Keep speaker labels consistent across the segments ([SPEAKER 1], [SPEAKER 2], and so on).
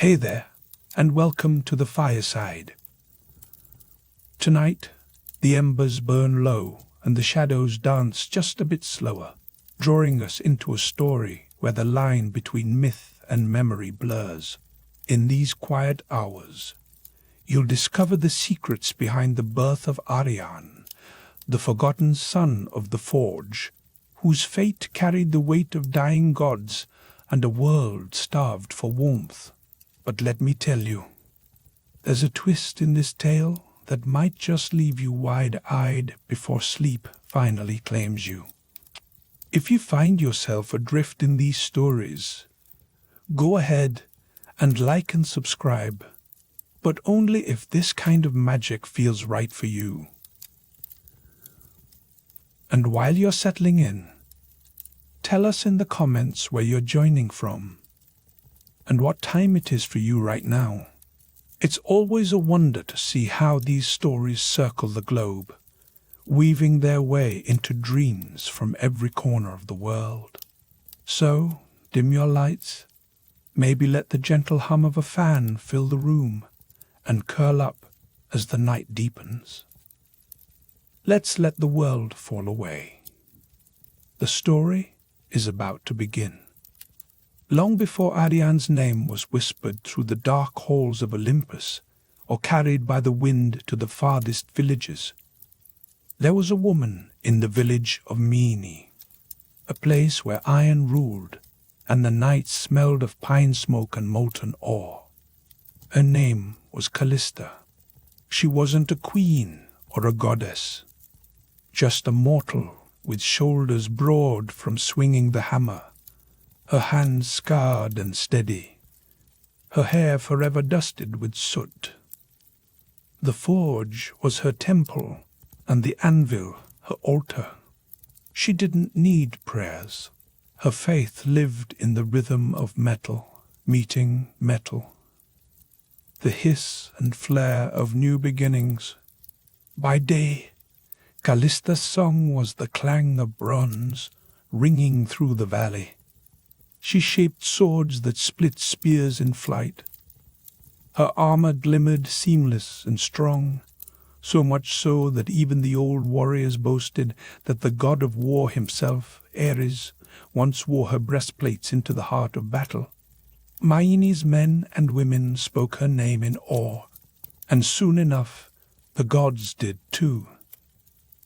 [SPEAKER 1] Hey there, and welcome to the fireside. Tonight, the embers burn low and the shadows dance just a bit slower, drawing us into a story where the line between myth and memory blurs. In these quiet hours, you'll discover the secrets behind the birth of Aryan, the forgotten son of the Forge, whose fate carried the weight of dying gods and a world starved for warmth. But let me tell you, there's a twist in this tale that might just leave you wide-eyed before sleep finally claims you. If you find yourself adrift in these stories, go ahead and like and subscribe, but only if this kind of magic feels right for you. And while you're settling in, tell us in the comments where you're joining from and what time it is for you right now. It's always a wonder to see how these stories circle the globe, weaving their way into dreams from every corner of the world. So, dim your lights, maybe let the gentle hum of a fan fill the room, and curl up as the night deepens. Let's let the world fall away. The story is about to begin. Long before Aryan's name was whispered through the dark halls of Olympus or carried by the wind to the farthest villages, there was a woman in the village of Mini, a place where iron ruled and the night smelled of pine smoke and molten ore. Her name was Callista. She wasn't a queen or a goddess, just a mortal with shoulders broad from swinging the hammer, her hands scarred and steady, her hair forever dusted with soot. The forge was her temple, and the anvil her altar. She didn't need prayers. Her faith lived in the rhythm of metal meeting metal, the hiss and flare of new beginnings. By day, Callista's song was the clang of bronze ringing through the valley. She shaped swords that split spears in flight. Her armor glimmered seamless and strong, so much so that even the old warriors boasted that the god of war himself, Ares, once wore her breastplates into the heart of battle. Maini's men and women spoke her name in awe, and soon enough the gods did too.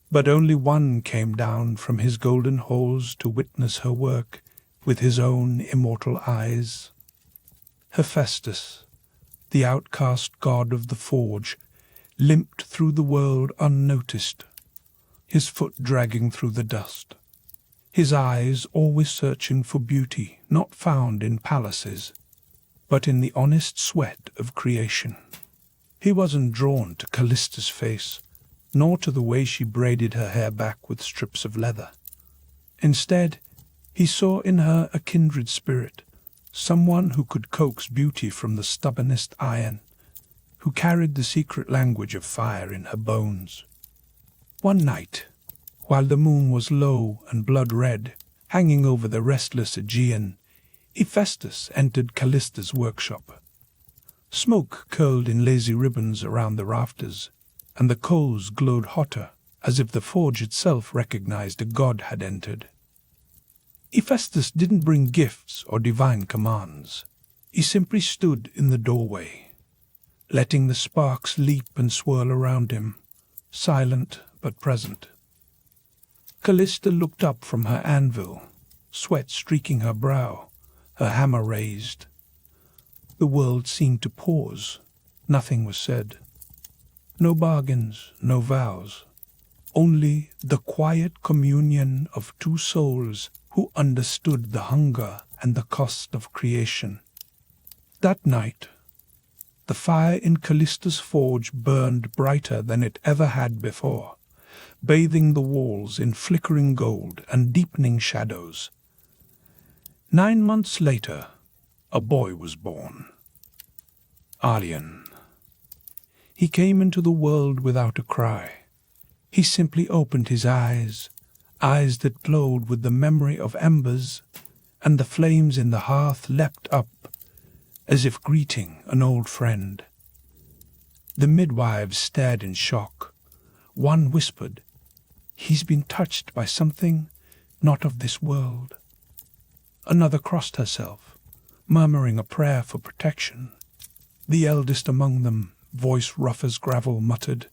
[SPEAKER 1] But only one came down from his golden halls to witness her work with his own immortal eyes. Hephaestus, the outcast god of the forge, limped through the world unnoticed, his foot dragging through the dust, his eyes always searching for beauty not found in palaces, but in the honest sweat of creation. He wasn't drawn to Callista's face, nor to the way she braided her hair back with strips of leather. Instead, he saw in her a kindred spirit, someone who could coax beauty from the stubbornest iron, who carried the secret language of fire in her bones. One night, while the moon was low and blood-red, hanging over the restless Aegean, Hephaestus entered Callista's workshop. Smoke curled in lazy ribbons around the rafters, and the coals glowed hotter, as if the forge itself recognized a god had entered. Hephaestus didn't bring gifts or divine commands. He simply stood in the doorway, letting the sparks leap and swirl around him, silent but present. Callista looked up from her anvil, sweat streaking her brow, her hammer raised. The world seemed to pause. Nothing was said. No bargains, no vows. Only the quiet communion of two souls who understood the hunger and the cost of creation. That night, the fire in Callista's forge burned brighter than it ever had before, bathing the walls in flickering gold and deepening shadows. 9 months later, a boy was born. Aryan. He came into the world without a cry. He simply opened his eyes that glowed with the memory of embers, and the flames in the hearth leapt up as if greeting an old friend. The midwives stared in shock. One whispered, "He's been touched by something not of this world." Another crossed herself, murmuring a prayer for protection. The eldest among them, voice rough as gravel, muttered,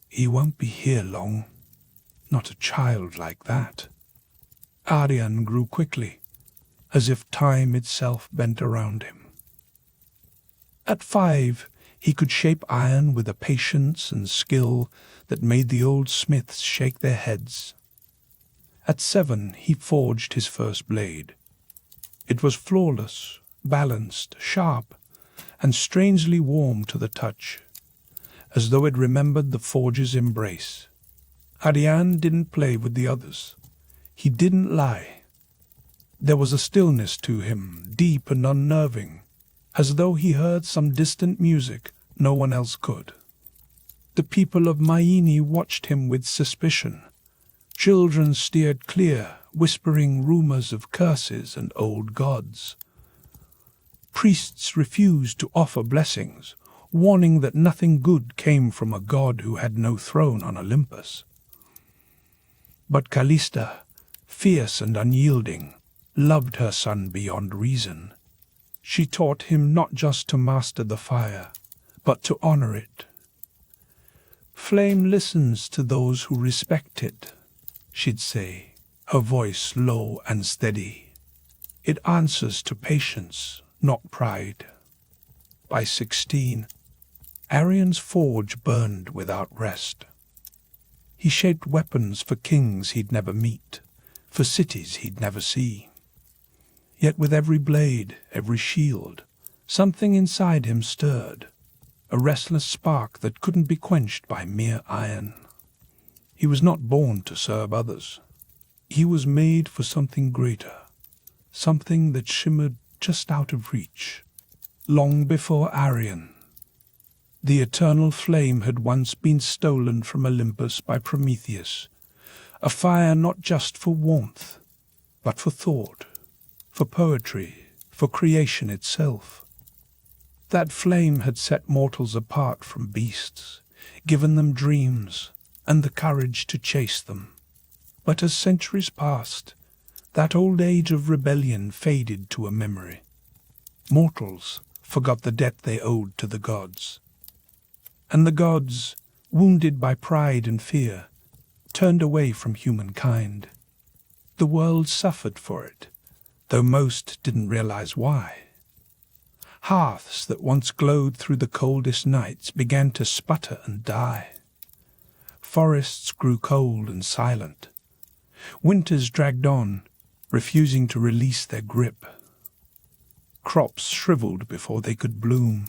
[SPEAKER 1] "He won't be here long. Not a child like that." Aryan grew quickly, as if time itself bent around him. At 5, he could shape iron with a patience and skill that made the old smiths shake their heads. At 7, he forged his first blade. It was flawless, balanced, sharp, and strangely warm to the touch, as though it remembered the forger's embrace. Aryan didn't play with the others. He didn't lie. There was a stillness to him, deep and unnerving, as though he heard some distant music no one else could. The people of Maini watched him with suspicion. Children steered clear, whispering rumors of curses and old gods. Priests refused to offer blessings, warning that nothing good came from a god who had no throne on Olympus. But Callista, fierce and unyielding, loved her son beyond reason. She taught him not just to master the fire, but to honor it. "Flame listens to those who respect it," she'd say, her voice low and steady. "It answers to patience, not pride." By 16, Aryan's forge burned without rest. He shaped weapons for kings he'd never meet, for cities he'd never see. Yet with every blade, every shield, something inside him stirred, a restless spark that couldn't be quenched by mere iron. He was not born to serve others. He was made for something greater, something that shimmered just out of reach. Long before Aryan, the eternal flame had once been stolen from Olympus by Prometheus, a fire not just for warmth, but for thought, for poetry, for creation itself. That flame had set mortals apart from beasts, given them dreams and the courage to chase them. But as centuries passed, that old age of rebellion faded to a memory. Mortals forgot the debt they owed to the gods. And the gods, wounded by pride and fear, turned away from humankind. The world suffered for it, though most didn't realize why. Hearths that once glowed through the coldest nights began to sputter and die. Forests grew cold and silent. Winters dragged on, refusing to release their grip. Crops shriveled before they could bloom.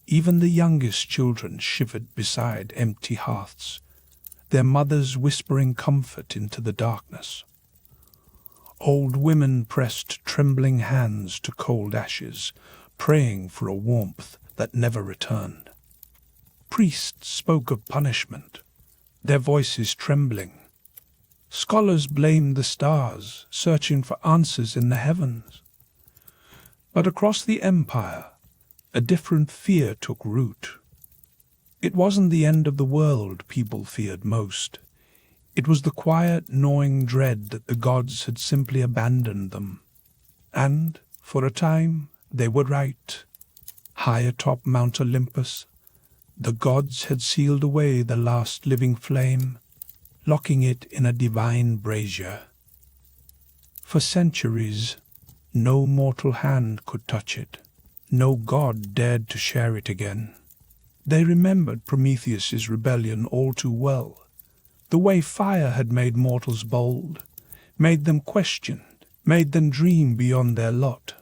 [SPEAKER 1] Even the youngest children shivered beside empty hearths, their mothers whispering comfort into the darkness. Old women pressed trembling hands to cold ashes, praying for a warmth that never returned. Priests spoke of punishment, their voices trembling. Scholars blamed the stars, searching for answers in the heavens. But across the empire, a different fear took root. It wasn't the end of the world people feared most. It was the quiet, gnawing dread that the gods had simply abandoned them. And, for a time, they were right. High atop Mount Olympus, the gods had sealed away the last living flame, locking it in a divine brazier. For centuries, no mortal hand could touch it. No god dared to share it again. They remembered Prometheus's rebellion all too well. The way fire had made mortals bold, made them question, made them dream beyond their lot.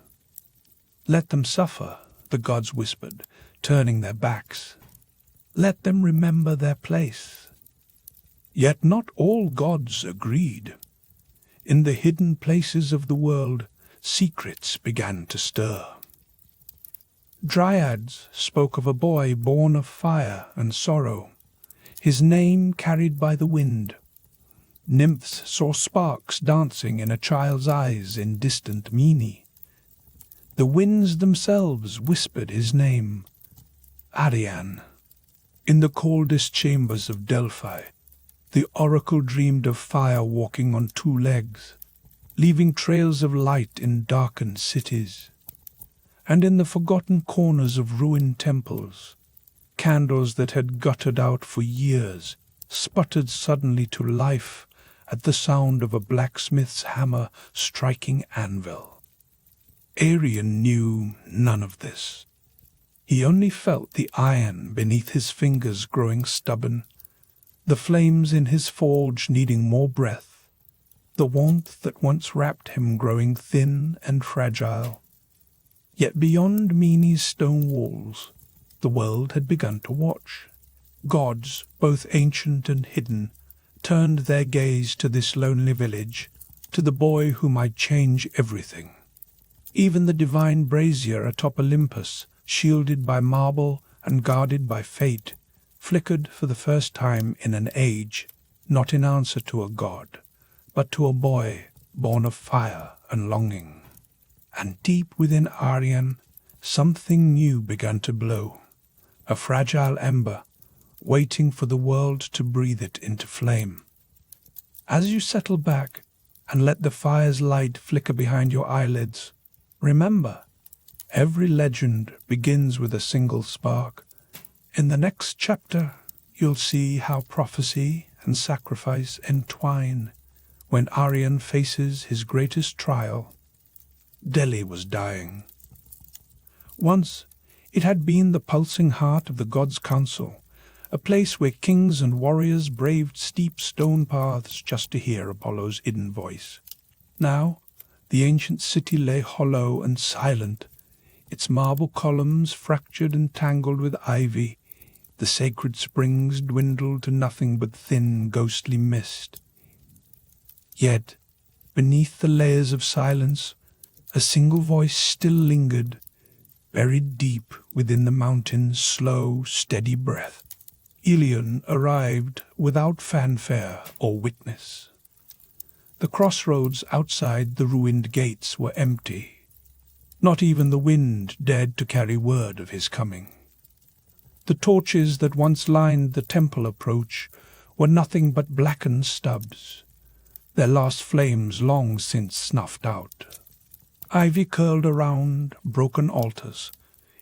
[SPEAKER 1] Let them suffer, the gods whispered, turning their backs. Let them remember their place. Yet not all gods agreed. In the hidden places of the world, secrets began to stir. Dryads spoke of a boy born of fire and sorrow, his name carried by the wind. Nymphs saw sparks dancing in a child's eyes in distant Mini. The winds themselves whispered his name, Aryan. In the coldest chambers of Delphi, the oracle dreamed of fire walking on two legs, leaving trails of light in darkened cities. And in the forgotten corners of ruined temples, candles that had guttered out for years sputtered suddenly to life at the sound of a blacksmith's hammer striking anvil. Aryan knew none of this. He only felt the iron beneath his fingers growing stubborn, the flames in his forge needing more breath, the warmth that once wrapped him growing thin and fragile. Yet beyond Mini's stone walls, the world had begun to watch. Gods, both ancient and hidden, turned their gaze to this lonely village, to the boy who might change everything. Even the divine brazier atop Olympus, shielded by marble and guarded by fate, flickered for the first time in an age, not in answer to a god, but to a boy born of fire and longing. And deep within Aryan, something new began to blow, a fragile ember, waiting for the world to breathe it into flame. As you settle back and let the fire's light flicker behind your eyelids, remember, every legend begins with a single spark. In the next chapter, you'll see how prophecy and sacrifice entwine when Aryan faces his greatest trial. Delhi was dying. Once, it had been the pulsing heart of the gods' council, a place where kings and warriors braved steep stone paths just to hear Apollo's hidden voice. Now, the ancient city lay hollow and silent, its marble columns fractured and tangled with ivy, the sacred springs dwindled to nothing but thin, ghostly mist. Yet, beneath the layers of silence, a single voice still lingered, buried deep within the mountain's slow, steady breath. Aryan arrived without fanfare or witness. The crossroads outside the ruined gates were empty. Not even the wind dared to carry word of his coming. The torches that once lined the temple approach were nothing but blackened stubs, their last flames long since snuffed out. Ivy curled around broken altars,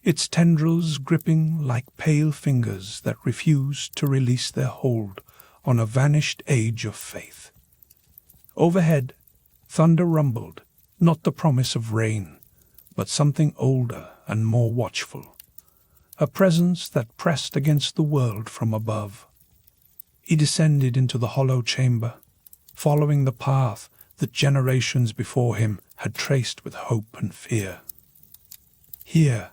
[SPEAKER 1] its tendrils gripping like pale fingers that refused to release their hold on a vanished age of faith. Overhead, thunder rumbled, not the promise of rain, but something older and more watchful, a presence that pressed against the world from above. He descended into the hollow chamber, following the path that generations before him had traced with hope and fear. Here,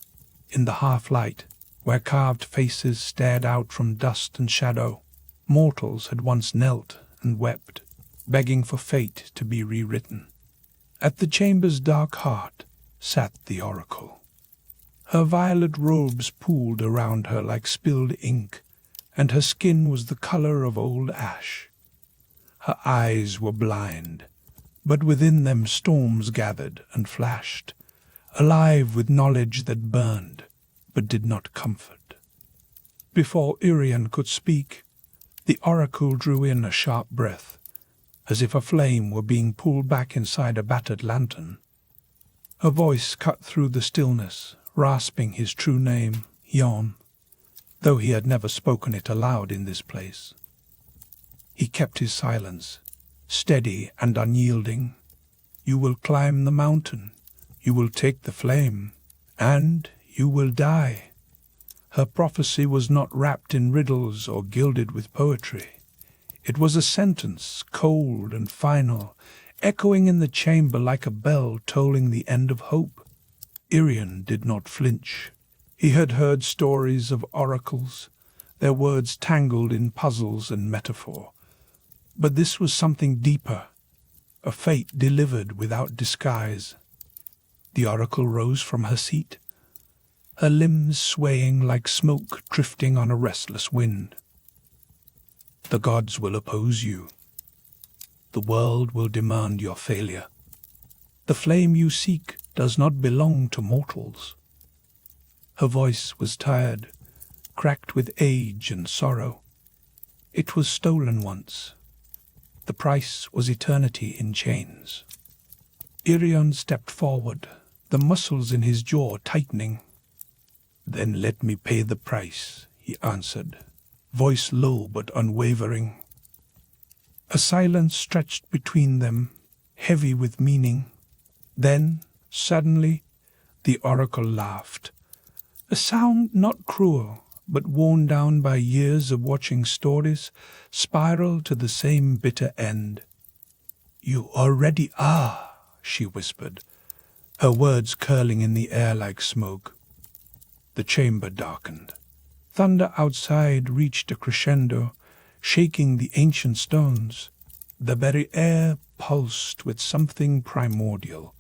[SPEAKER 1] in the half-light, where carved faces stared out from dust and shadow, mortals had once knelt and wept, begging for fate to be rewritten. At the chamber's dark heart sat the oracle. Her violet robes pooled around her like spilled ink, and her skin was the color of old ash. Her eyes were blind, but within them storms gathered and flashed, alive with knowledge that burned, but did not comfort. Before Aryan could speak, the oracle drew in a sharp breath, as if a flame were being pulled back inside a battered lantern. Her voice cut through the stillness, rasping his true name, Yon, though he had never spoken it aloud in this place. He kept his silence, steady and unyielding. You will climb the mountain, you will take the flame, and you will die. Her prophecy was not wrapped in riddles or gilded with poetry. It was a sentence, cold and final, echoing in the chamber like a bell tolling the end of hope. Aryan did not flinch. He had heard stories of oracles, their words tangled in puzzles and metaphor. But this was something deeper, a fate delivered without disguise. The oracle rose from her seat, her limbs swaying like smoke drifting on a restless wind. The gods will oppose you. The world will demand your failure. The flame you seek does not belong to mortals." Her voice was tired, cracked with age and sorrow. "It was stolen once. The price was eternity in chains." Aryan stepped forward, the muscles in his jaw tightening. "Then let me pay the price," he answered, voice low but unwavering. A silence stretched between them, heavy with meaning. Then, suddenly, the oracle laughed. A sound not cruel, but worn down by years of watching stories spiral to the same bitter end. "You already are," she whispered, her words curling in the air like smoke. The chamber darkened. Thunder outside reached a crescendo, shaking the ancient stones. The very air pulsed with something primordial,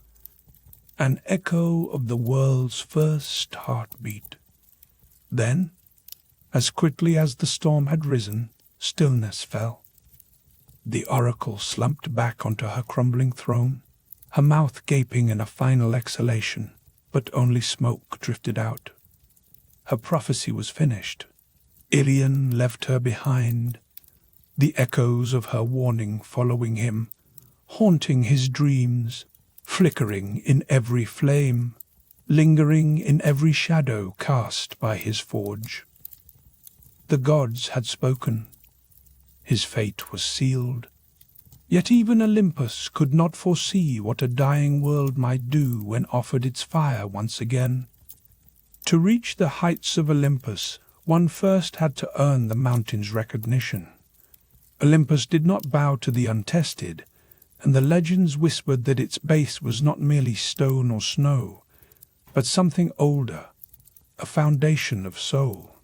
[SPEAKER 1] an echo of the world's first heartbeat. Then, as quickly as the storm had risen, stillness fell. The oracle slumped back onto her crumbling throne, her mouth gaping in a final exhalation, but only smoke drifted out. Her prophecy was finished. Aryan left her behind, the echoes of her warning following him, haunting his dreams, flickering in every flame, lingering in every shadow cast by his forge. The gods had spoken. His fate was sealed. Yet even Olympus could not foresee what a dying world might do when offered its fire once again. To reach the heights of Olympus, one first had to earn the mountain's recognition. Olympus did not bow to the untested, and the legends whispered that its base was not merely stone or snow, but something older, a foundation of soul.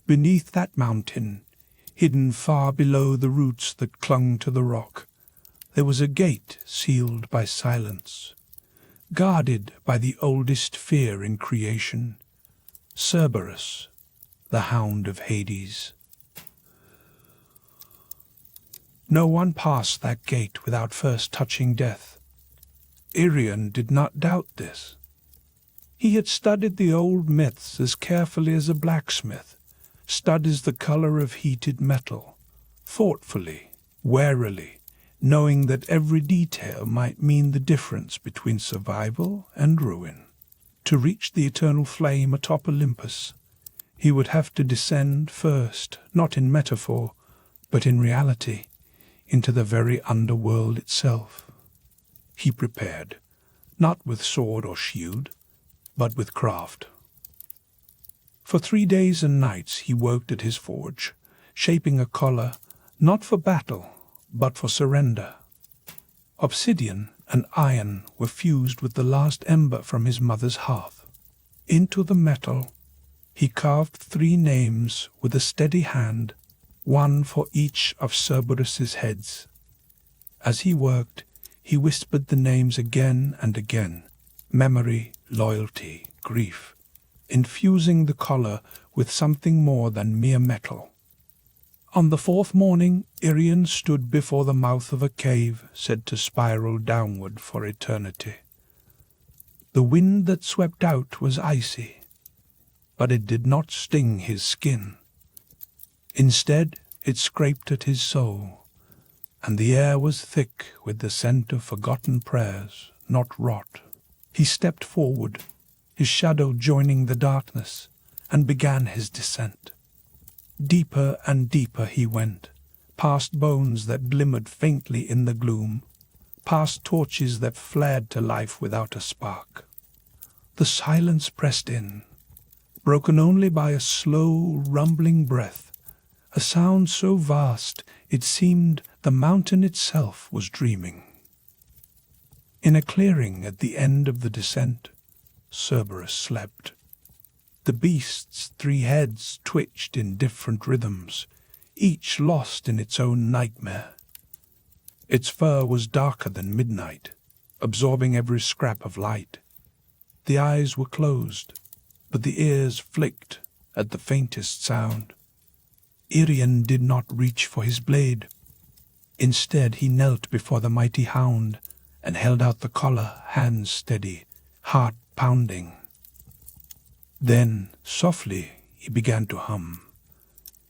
[SPEAKER 1] Beneath that mountain, hidden far below the roots that clung to the rock, there was a gate sealed by silence, guarded by the oldest fear in creation, Cerberus, the hound of Hades. No one passed that gate without first touching death. Aryan did not doubt this. He had studied the old myths as carefully as a blacksmith studies the color of heated metal, thoughtfully, warily, knowing that every detail might mean the difference between survival and ruin. To reach the eternal flame atop Olympus, he would have to descend first, not in metaphor, but in reality, into the very underworld itself. He prepared, not with sword or shield, but with craft. For 3 days and nights he worked at his forge, shaping a collar not for battle, but for surrender. Obsidian and iron were fused with the last ember from his mother's hearth. Into the metal he carved 3 names with a steady hand, one for each of Cerberus's heads. As he worked, he whispered the names again and again: memory, loyalty, grief, infusing the collar with something more than mere metal. On the 4th morning, Aryan stood before the mouth of a cave said to spiral downward for eternity. The wind that swept out was icy, but it did not sting his skin. Instead, it scraped at his soul, and the air was thick with the scent of forgotten prayers, not rot. He stepped forward, his shadow joining the darkness, and began his descent. Deeper and deeper he went, past bones that glimmered faintly in the gloom, past torches that flared to life without a spark. The silence pressed in, broken only by a slow, rumbling breath, a sound so vast it seemed the mountain itself was dreaming. In a clearing at the end of the descent, Cerberus slept. The beast's 3 heads twitched in different rhythms, each lost in its own nightmare. Its fur was darker than midnight, absorbing every scrap of light. The eyes were closed, but the ears flicked at the faintest sound. Aryan did not reach for his blade. Instead he knelt before the mighty hound and held out the collar, hands steady, heart pounding. Then, softly, he began to hum.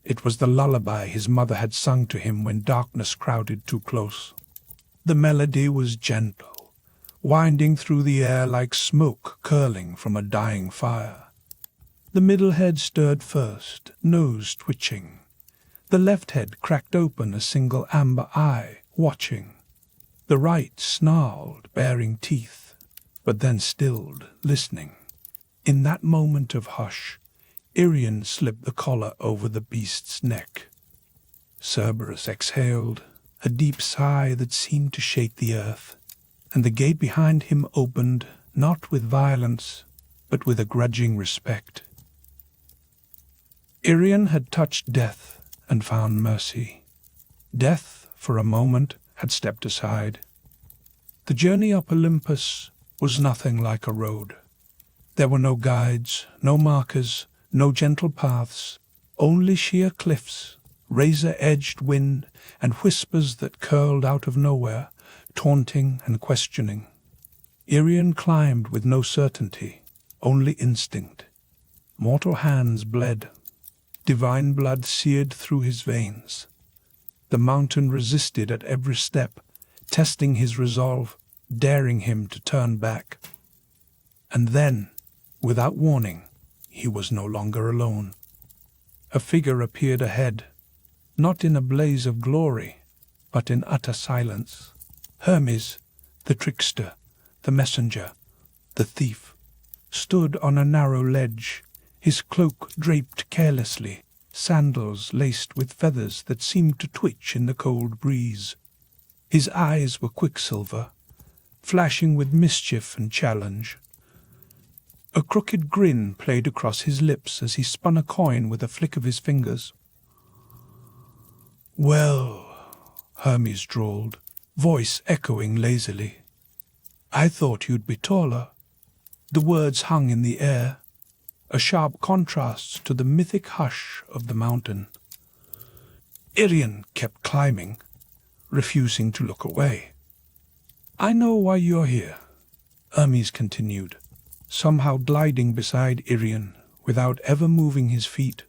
[SPEAKER 1] It was the lullaby his mother had sung to him when darkness crowded too close. The melody was gentle, winding through the air like smoke curling from a dying fire. The middle head stirred first, nose twitching. The left head cracked open, a single amber eye, watching. The right snarled, baring teeth, but then stilled, listening. In that moment of hush, Aryan slipped the collar over the beast's neck. Cerberus exhaled, a deep sigh that seemed to shake the earth, and the gate behind him opened, not with violence, but with a grudging respect. Aryan had touched death and found mercy. Death, for a moment, had stepped aside. The journey up Olympus was nothing like a road. There were no guides, no markers, no gentle paths, only sheer cliffs, razor-edged wind, and whispers that curled out of nowhere, taunting and questioning. Aryan climbed with no certainty, only instinct. Mortal hands bled. Divine blood seared through his veins. The mountain resisted at every step, testing his resolve, daring him to turn back. And then, without warning, he was no longer alone. A figure appeared ahead, not in a blaze of glory, but in utter silence. Hermes, the trickster, the messenger, the thief, stood on a narrow ledge, his cloak draped carelessly, sandals laced with feathers that seemed to twitch in the cold breeze. His eyes were quicksilver, flashing with mischief and challenge. A crooked grin played across his lips as he spun a coin with a flick of his fingers. "Well," Hermes drawled, voice echoing lazily, "I thought you'd be taller." The words hung in the air, a sharp contrast to the mythic hush of the mountain. Aryan kept climbing, refusing to look away. "I know why you're here," Hermes continued, somehow gliding beside Aryan without ever moving his feet.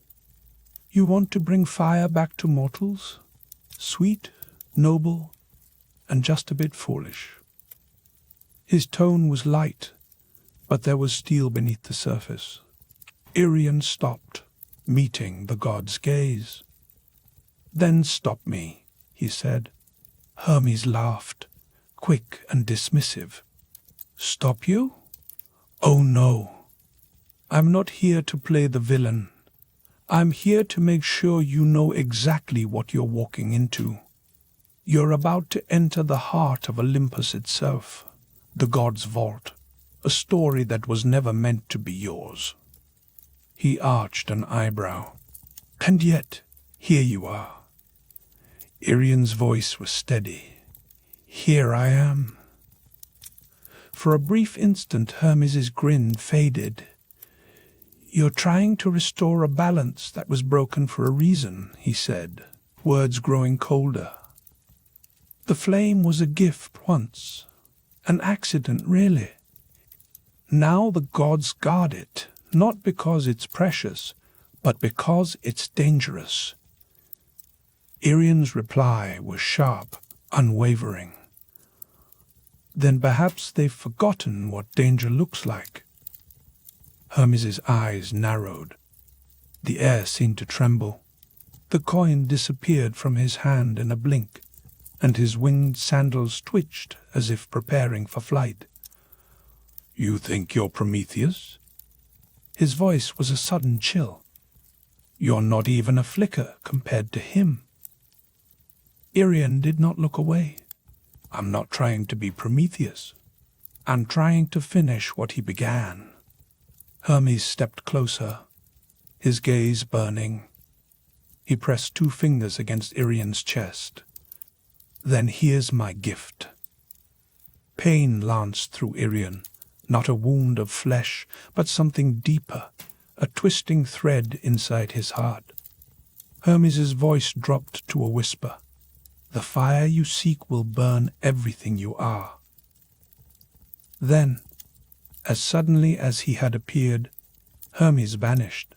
[SPEAKER 1] "You want to bring fire back to mortals? Sweet, noble, and just a bit foolish." His tone was light, but there was steel beneath the surface. Aryan stopped, meeting the god's gaze. "Then stop me," he said. Hermes laughed, quick and dismissive. "Stop you? Oh no. I'm not here to play the villain. I'm here to make sure you know exactly what you're walking into. You're about to enter the heart of Olympus itself, the god's vault, a story that was never meant to be yours." He arched an eyebrow. "And yet, here you are." Aryan's voice was steady. "Here I am." For a brief instant, Hermes's grin faded. "You're trying to restore a balance that was broken for a reason," he said, words growing colder. "The flame was a gift once, an accident really. Now the gods guard it, not because it's precious, but because it's dangerous." Aryan's reply was sharp, unwavering. "Then perhaps they've forgotten what danger looks like." Hermes's eyes narrowed. The air seemed to tremble. The coin disappeared from his hand in a blink, and his winged sandals twitched as if preparing for flight. "You think you're Prometheus?" His voice was a sudden chill. "You're not even a flicker compared to him." Aryan did not look away. "I'm not trying to be Prometheus. I'm trying to finish what he began." Hermes stepped closer, his gaze burning. He pressed 2 fingers against Aryan's chest. "Then here's my gift." Pain lanced through Aryan, not a wound of flesh, but something deeper, a twisting thread inside his heart. Hermes's voice dropped to a whisper. "The fire you seek will burn everything you are." Then, As suddenly as he had appeared, Hermes vanished.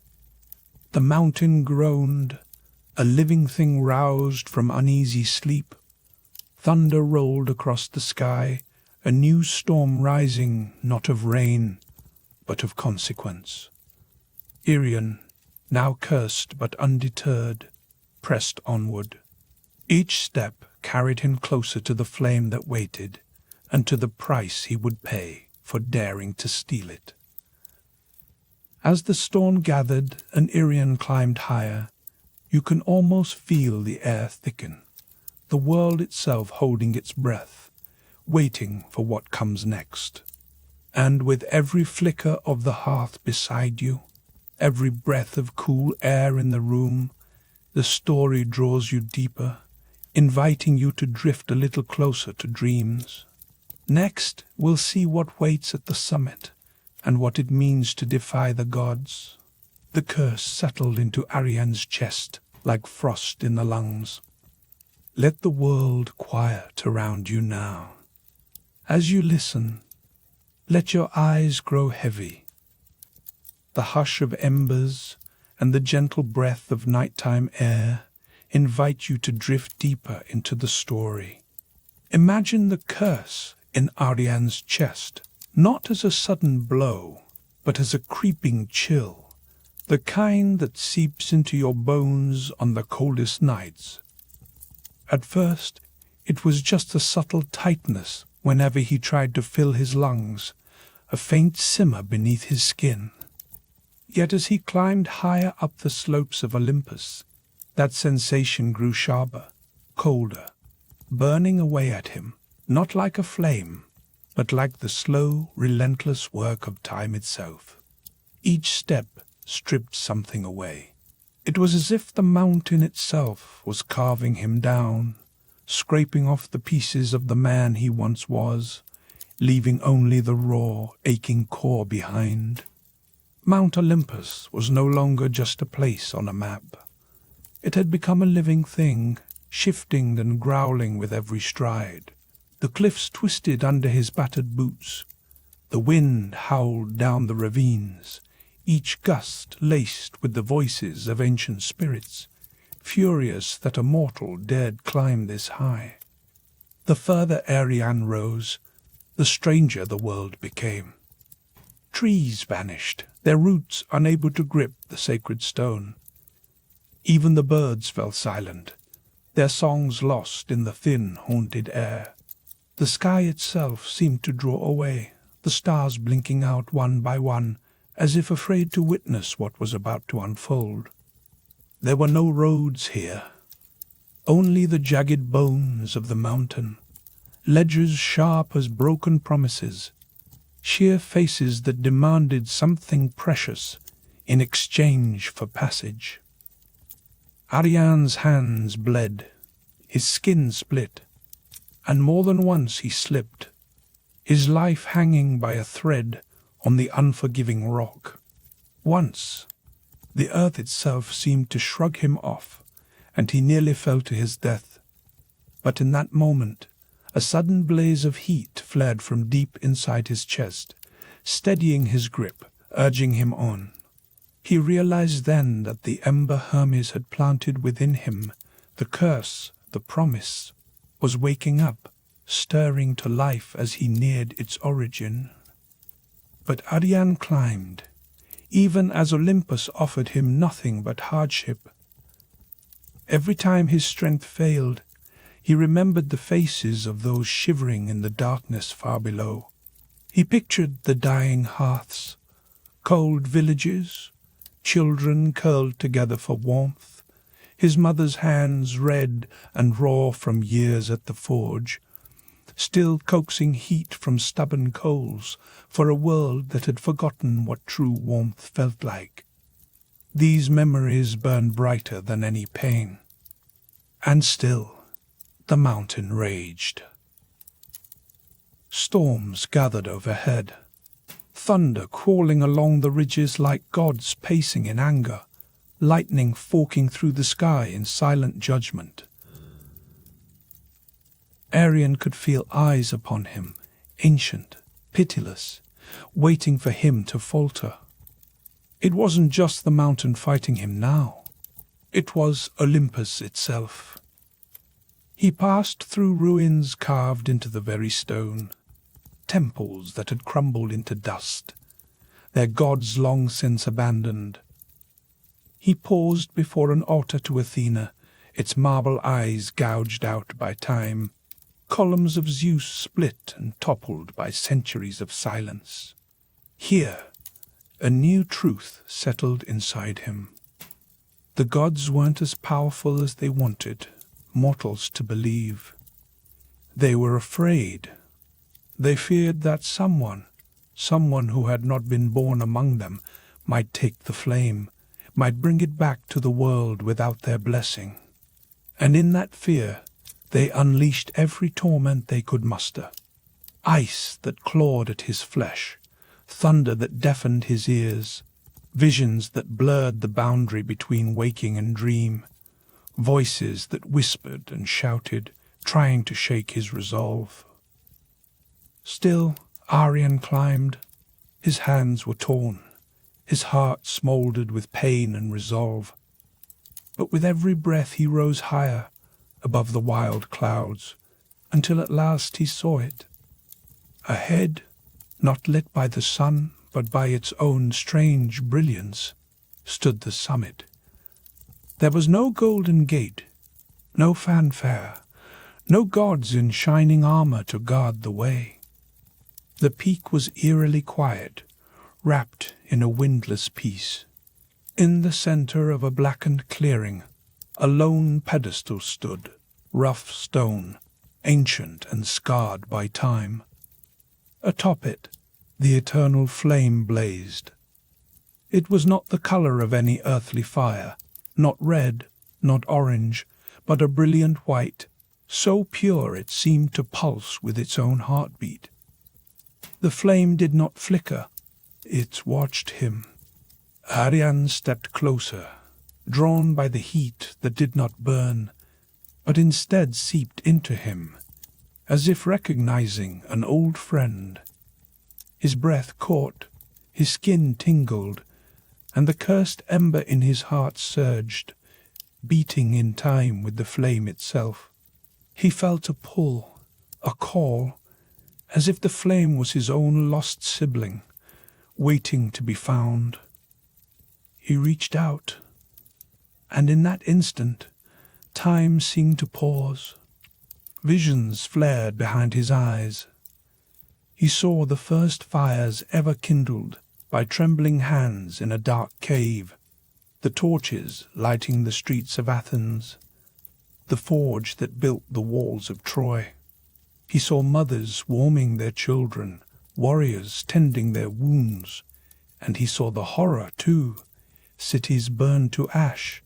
[SPEAKER 1] The mountain groaned, a living thing roused from uneasy sleep. Thunder rolled across the sky, a new storm rising, not of rain, but of consequence. Aryan, now cursed but undeterred, pressed onward. Each step carried him closer to the flame that waited, and to the price he would pay for daring to steal it. As the storm gathered and Aryan climbed higher, you can almost feel the air thicken, the world itself holding its breath, waiting for what comes next. And with every flicker of the hearth beside you, every breath of cool air in the room, the story draws you deeper, inviting you to drift a little closer to dreams. Next, we'll see what waits at the summit, and what it means to defy the gods. The curse settled into Aryan's chest like frost in the lungs. Let the world quiet around you now. As you listen, let your eyes grow heavy. The hush of embers and the gentle breath of nighttime air invite you to drift deeper into the story. Imagine the curse in Aryan's chest, not as a sudden blow, but as a creeping chill, the kind that seeps into your bones on the coldest nights. At first, it was just a subtle tightness whenever he tried to fill his lungs, a faint simmer beneath his skin. Yet as he climbed higher up the slopes of Olympus, that sensation grew sharper, colder, burning away at him, not like a flame, but like the slow, relentless work of time itself. Each step stripped something away. It was as if the mountain itself was carving him down, scraping off the pieces of the man he once was, leaving only the raw, aching core behind. Mount Olympus was no longer just a place on a map. It had become a living thing, shifting and growling with every stride. The cliffs twisted under his battered boots. The wind howled down the ravines, each gust laced with the voices of ancient spirits, furious that a mortal dared climb this high. The further Aryan rose, the stranger the world became. Trees vanished, their roots unable to grip the sacred stone. Even the birds fell silent, their songs lost in the thin, haunted air. The sky itself seemed to draw away, the stars blinking out one by one, as if afraid to witness what was about to unfold. There were no roads here, only the jagged bones of the mountain, ledges sharp as broken promises, sheer faces that demanded something precious in exchange for passage. Aryan's hands bled, his skin split, and more than once he slipped, his life hanging by a thread on the unforgiving rock. Once, the earth itself seemed to shrug him off, and he nearly fell to his death. But in that moment, a sudden blaze of heat flared from deep inside his chest, steadying his grip, urging him on. He realized then that the ember Hermes had planted within him, the curse, the promise, was waking up, stirring to life as he neared its origin. But Aryan climbed, even as Olympus offered him nothing but hardship. Every time his strength failed, he remembered the faces of those shivering in the darkness far below. He pictured the dying hearths, cold villages, children curled together for warmth, his mother's hands red and raw from years at the forge, still coaxing heat from stubborn coals for a world that had forgotten what true warmth felt like. These memories burned brighter than any pain. And still, the mountain raged. Storms gathered overhead, thunder crawling along the ridges like gods pacing in anger, lightning forking through the sky in silent judgment. Aryan could feel eyes upon him, ancient, pitiless, waiting for him to falter. It wasn't just the mountain fighting him now. It was Olympus itself. He passed through ruins carved into the very stone, temples that had crumbled into dust, their gods long since abandoned. He paused before an altar to Athena, its marble eyes gouged out by time, columns of Zeus split and toppled by centuries of silence. Here, a new truth settled inside him. The gods weren't as powerful as they wanted mortals to believe. They were afraid. They feared that someone who had not been born among them, might take the flame, might bring it back to the world without their blessing. And in that fear, they unleashed every torment they could muster. Ice that clawed at his flesh, thunder that deafened his ears, visions that blurred the boundary between waking and dream, voices that whispered and shouted, trying to shake his resolve. Still, Aryan climbed. His hands were torn, his heart smouldered with pain and resolve. But with every breath he rose higher, above the wild clouds, until at last he saw it. Ahead, not lit by the sun, but by its own strange brilliance, stood the summit. There was no golden gate, no fanfare, no gods in shining armor to guard the way. The peak was eerily quiet, wrapped in a windless peace. In the center of a blackened clearing, a lone pedestal stood, rough stone, ancient and scarred by time. Atop it, the eternal flame blazed. It was not the color of any earthly fire, not red, not orange, but a brilliant white, so pure it seemed to pulse with its own heartbeat. The flame did not flicker, it watched him. Aryan stepped closer, drawn by the heat that did not burn, but instead seeped into him, as if recognizing an old friend. His breath caught, his skin tingled, and the cursed ember in his heart surged, beating in time with the flame itself. He felt a pull, a call, as if the flame was his own lost sibling, waiting to be found. He reached out, and in that instant, time seemed to pause. Visions flared behind his eyes. He saw the first fires ever kindled by trembling hands in a dark cave, the torches lighting the streets of Athens, the forge that built the walls of Troy. He saw mothers warming their children, warriors tending their wounds, and he saw the horror, too, cities burned to ash,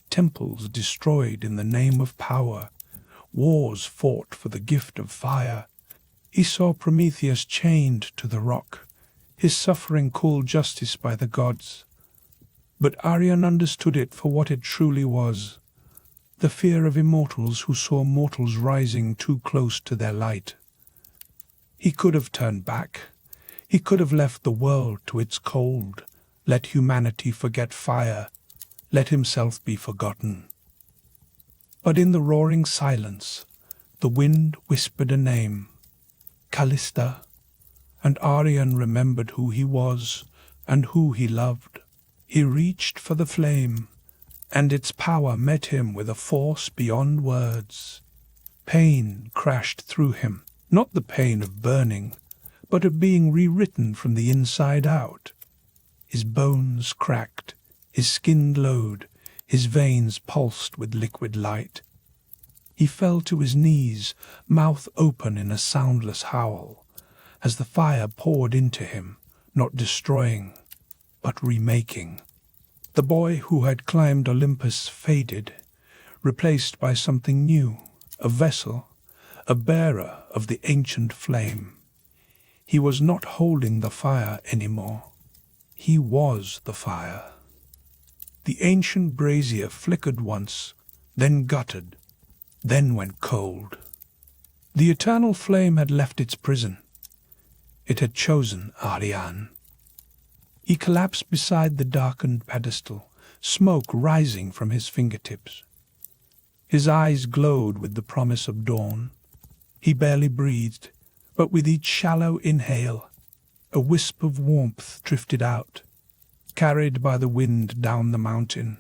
[SPEAKER 1] temples destroyed in the name of power, wars fought for the gift of fire. He saw Prometheus chained to the rock, his suffering called justice by the gods. But Aryan understood it for what it truly was, the fear of immortals who saw mortals rising too close to their light. He could have turned back. He could have left the world to its cold, let humanity forget fire, let himself be forgotten. But in the roaring silence, the wind whispered a name, Callista, and Aryan remembered who he was and who he loved. He reached for the flame, and its power met him with a force beyond words. Pain crashed through him, not the pain of burning, but of being rewritten from the inside out. His bones cracked, his skin glowed, his veins pulsed with liquid light. He fell to his knees, mouth open in a soundless howl, as the fire poured into him, not destroying, but remaking. The boy who had climbed Olympus faded, replaced by something new, a vessel, a bearer of the ancient flame. He was not holding the fire anymore. He was the fire. The ancient brazier flickered once, then guttered, then went cold. The eternal flame had left its prison. It had chosen Aryan. He collapsed beside the darkened pedestal, smoke rising from his fingertips. His eyes glowed with the promise of dawn. He barely breathed, but with each shallow inhale, a wisp of warmth drifted out, carried by the wind down the mountain,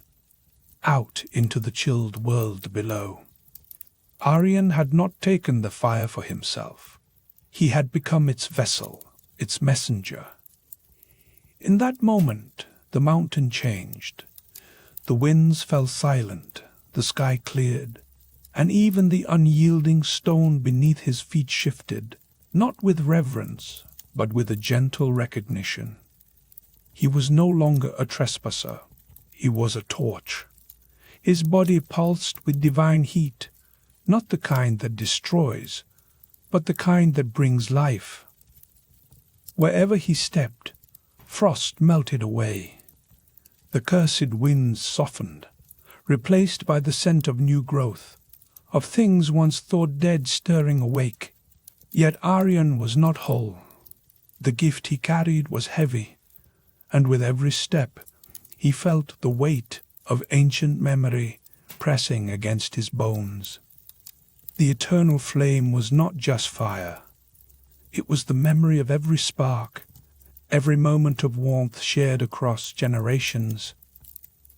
[SPEAKER 1] out into the chilled world below. Aryan had not taken the fire for himself. He had become its vessel, its messenger. In that moment, the mountain changed. The winds fell silent, the sky cleared, and even the unyielding stone beneath his feet shifted, not with reverence, but with a gentle recognition. He was no longer a trespasser. He was a torch. His body pulsed with divine heat, not the kind that destroys, but the kind that brings life. Wherever he stepped, frost melted away. The cursed winds softened, replaced by the scent of new growth, of things once thought dead stirring awake. Yet Aryan was not whole. The gift he carried was heavy, and with every step he felt the weight of ancient memory pressing against his bones. The eternal flame was not just fire. It was the memory of every spark, every moment of warmth shared across generations.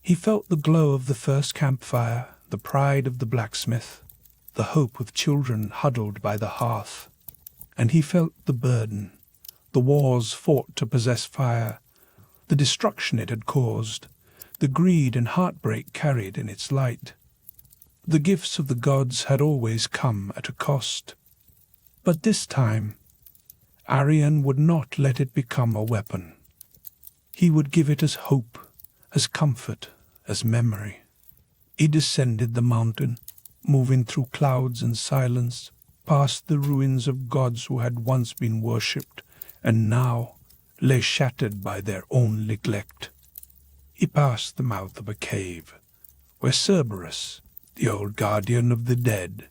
[SPEAKER 1] He felt the glow of the first campfire, the pride of the blacksmith, the hope of children huddled by the hearth. And he felt the burden, the wars fought to possess fire, the destruction it had caused, the greed and heartbreak carried in its light. The gifts of the gods had always come at a cost. But this time, Aryan would not let it become a weapon. He would give it as hope, as comfort, as memory. He descended the mountain, moving through clouds and silence, past the ruins of gods who had once been worshipped and now lay shattered by their own neglect. He passed the mouth of a cave, where Cerberus, the old guardian of the dead,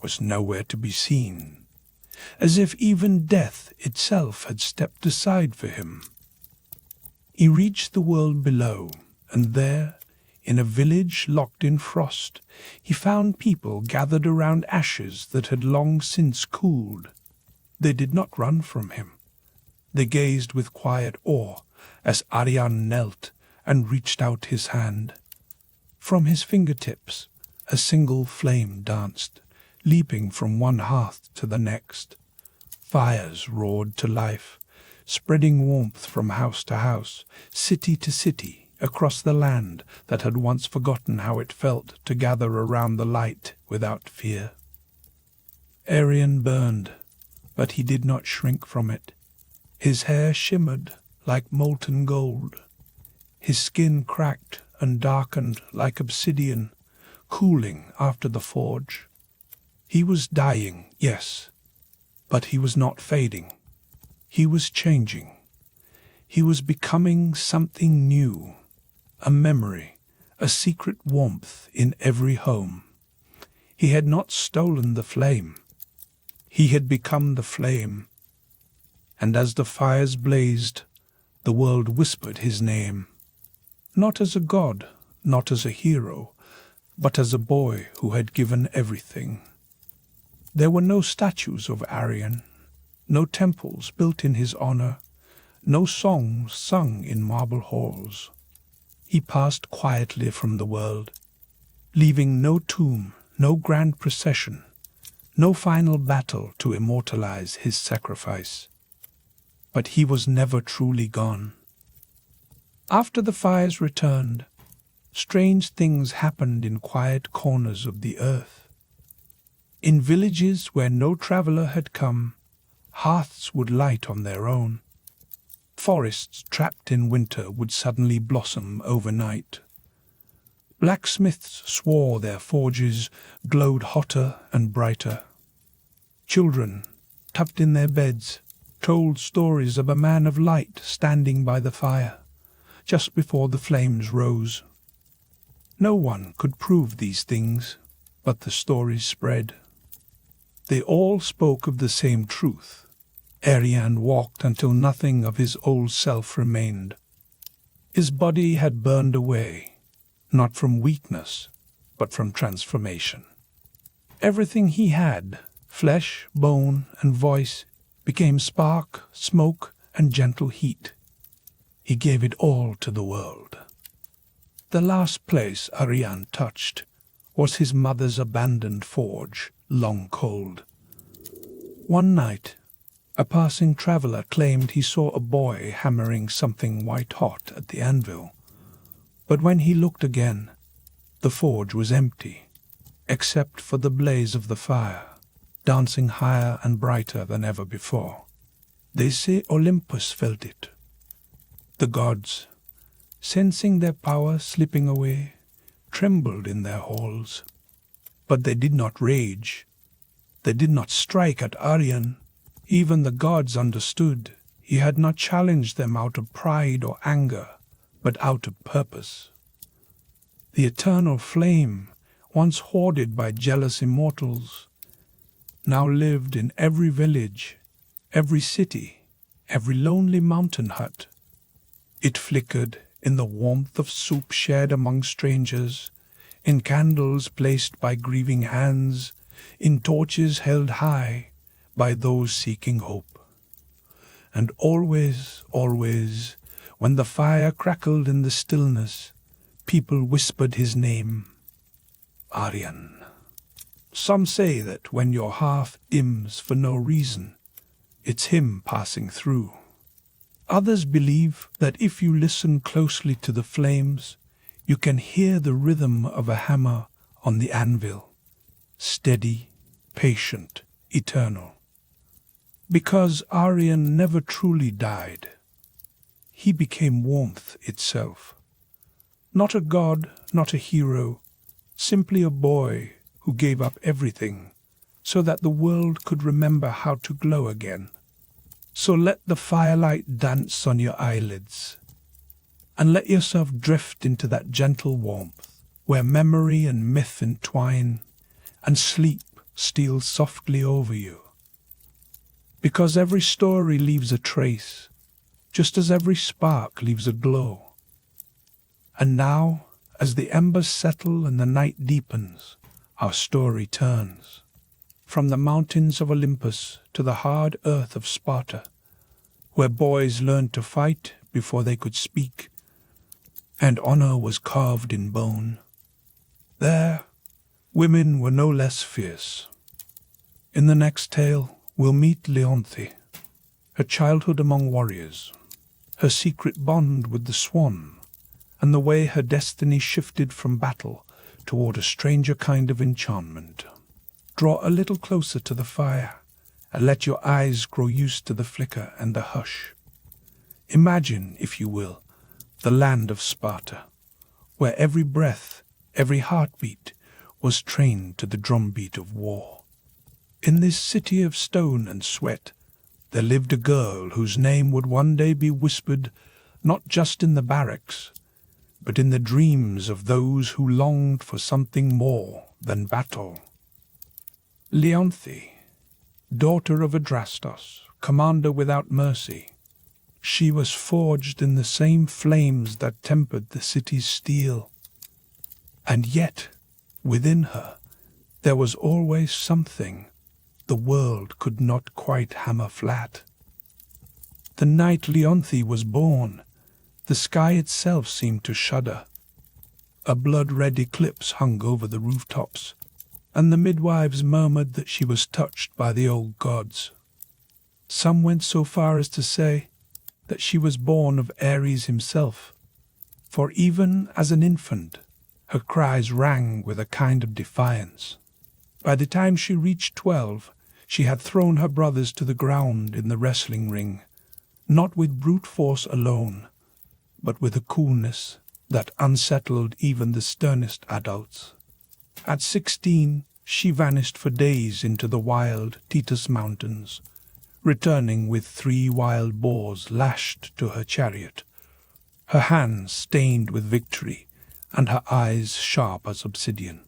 [SPEAKER 1] was nowhere to be seen, as if even death itself had stepped aside for him. He reached the world below, and there, in a village locked in frost, he found people gathered around ashes that had long since cooled. They did not run from him. They gazed with quiet awe as Aryan knelt and reached out his hand. From his fingertips, a single flame danced, leaping from one hearth to the next. Fires roared to life, spreading warmth from house to house, city to city, across the land that had once forgotten how it felt to gather around the light without fear. Aryan burned, but he did not shrink from it. His hair shimmered like molten gold. His skin cracked and darkened like obsidian, cooling after the forge. He was dying, yes, but he was not fading. He was changing. He was becoming something new, a memory, a secret warmth in every home. He had not stolen the flame. He had become the flame. And as the fires blazed, the world whispered his name, not as a god, not as a hero, but as a boy who had given everything. There were no statues of Aryan, no temples built in his honor, no songs sung in marble halls. He passed quietly from the world, leaving no tomb, no grand procession, no final battle to immortalize his sacrifice. But he was never truly gone. After the fires returned, strange things happened in quiet corners of the earth. In villages where no traveler had come, hearths would light on their own. Forests trapped in winter would suddenly blossom overnight. Blacksmiths swore their forges glowed hotter and brighter. Children, tucked in their beds, told stories of a man of light standing by the fire, just before the flames rose. No one could prove these things, but the stories spread. They all spoke of the same truth. Aryan walked until nothing of his old self remained. His body had burned away, not from weakness, but from transformation. Everything he had, flesh, bone, and voice, became spark, smoke, and gentle heat. He gave it all to the world. The last place Aryan touched was his mother's abandoned forge, long cold. One night, a passing traveller claimed he saw a boy hammering something white-hot at the anvil. But when he looked again, the forge was empty, except for the blaze of the fire, dancing higher and brighter than ever before. They say Olympus felt it. The gods, sensing their power slipping away, trembled in their halls. But they did not rage. They did not strike at Aryan. Even the gods understood he had not challenged them out of pride or anger, but out of purpose. The eternal flame, once hoarded by jealous immortals, now lived in every village, every city, every lonely mountain hut. It flickered in the warmth of soup shared among strangers, in candles placed by grieving hands, in torches held high by those seeking hope. And always, always, when the fire crackled in the stillness, people whispered his name, Aryan. Some say that when your hearth dims for no reason, it's him passing through. Others believe that if you listen closely to the flames, you can hear the rhythm of a hammer on the anvil, steady, patient, eternal. Because Aryan never truly died. He became warmth itself. Not a god, not a hero, simply a boy who gave up everything so that the world could remember how to glow again. So let the firelight dance on your eyelids, and let yourself drift into that gentle warmth where memory and myth entwine, and sleep steals softly over you. Because every story leaves a trace, just as every spark leaves a glow. And now, as the embers settle and the night deepens, our story turns. From the mountains of Olympus to the hard earth of Sparta, where boys learned to fight before they could speak, and honor was carved in bone. There, women were no less fierce. In the next tale, we'll meet Leonthe, her childhood among warriors, her secret bond with the swan, and the way her destiny shifted from battle toward a stranger kind of enchantment. Draw a little closer to the fire, and let your eyes grow used to the flicker and the hush. Imagine, if you will, the land of Sparta, where every breath, every heartbeat was trained to the drumbeat of war. In this city of stone and sweat, there lived a girl whose name would one day be whispered not just in the barracks, but in the dreams of those who longed for something more than battle. Leonthe, daughter of Adrastos, commander without mercy, she was forged in the same flames that tempered the city's steel. And yet, within her, there was always something the world could not quite hammer flat. The night Leonthe was born, the sky itself seemed to shudder. A blood-red eclipse hung over the rooftops, and the midwives murmured that she was touched by the old gods. Some went so far as to say that she was born of Ares himself, for even as an infant, her cries rang with a kind of defiance. By the time she reached 12, she had thrown her brothers to the ground in the wrestling ring, not with brute force alone, but with a coolness that unsettled even the sternest adults. At 16, she vanished for days into the wild Titus Mountains, returning with 3 wild boars lashed to her chariot, her hands stained with victory and her eyes sharp as obsidian.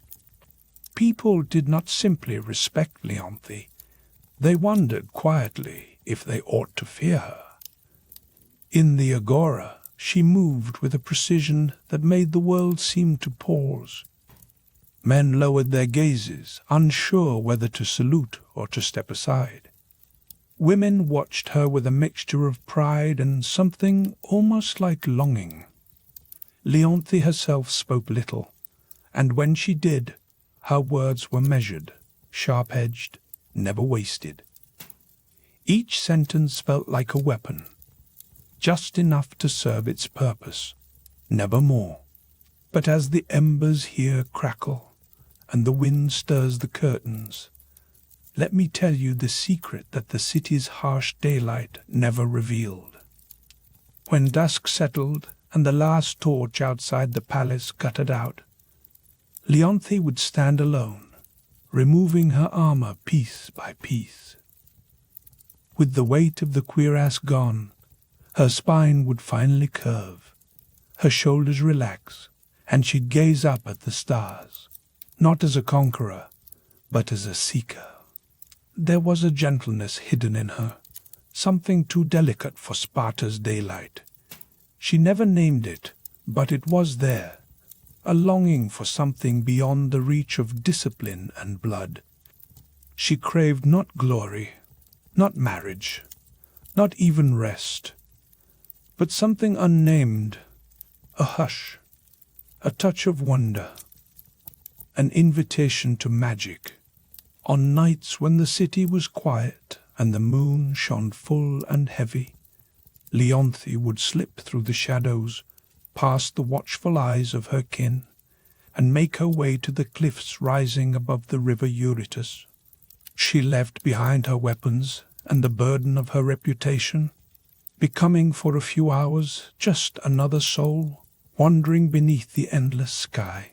[SPEAKER 1] People did not simply respect Leonthe. They wondered quietly if they ought to fear her. In the agora, she moved with a precision that made the world seem to pause. Men lowered their gazes, unsure whether to salute or to step aside. Women watched her with a mixture of pride and something almost like longing. Leonthe herself spoke little, and when she did, her words were measured, sharp-edged, never wasted. Each sentence felt like a weapon, just enough to serve its purpose, never more. But as the embers here crackle, and the wind stirs the curtains, let me tell you the secret that the city's harsh daylight never revealed. When dusk settled and the last torch outside the palace guttered out, Leonthe would stand alone, removing her armor piece by piece. With the weight of the cuirass gone, her spine would finally curve, her shoulders relax, and she'd gaze up at the stars, not as a conqueror, but as a seeker. There was a gentleness hidden in her, something too delicate for Sparta's daylight. She never named it, but it was there, a longing for something beyond the reach of discipline and blood. She craved not glory, not marriage, not even rest, but something unnamed, a hush, a touch of wonder, an invitation to magic. On nights when the city was quiet and the moon shone full and heavy, Leonthe would slip through the shadows, past the watchful eyes of her kin, and make her way to the cliffs rising above the river Eurytus. She left behind her weapons and the burden of her reputation, becoming for a few hours just another soul, wandering beneath the endless sky.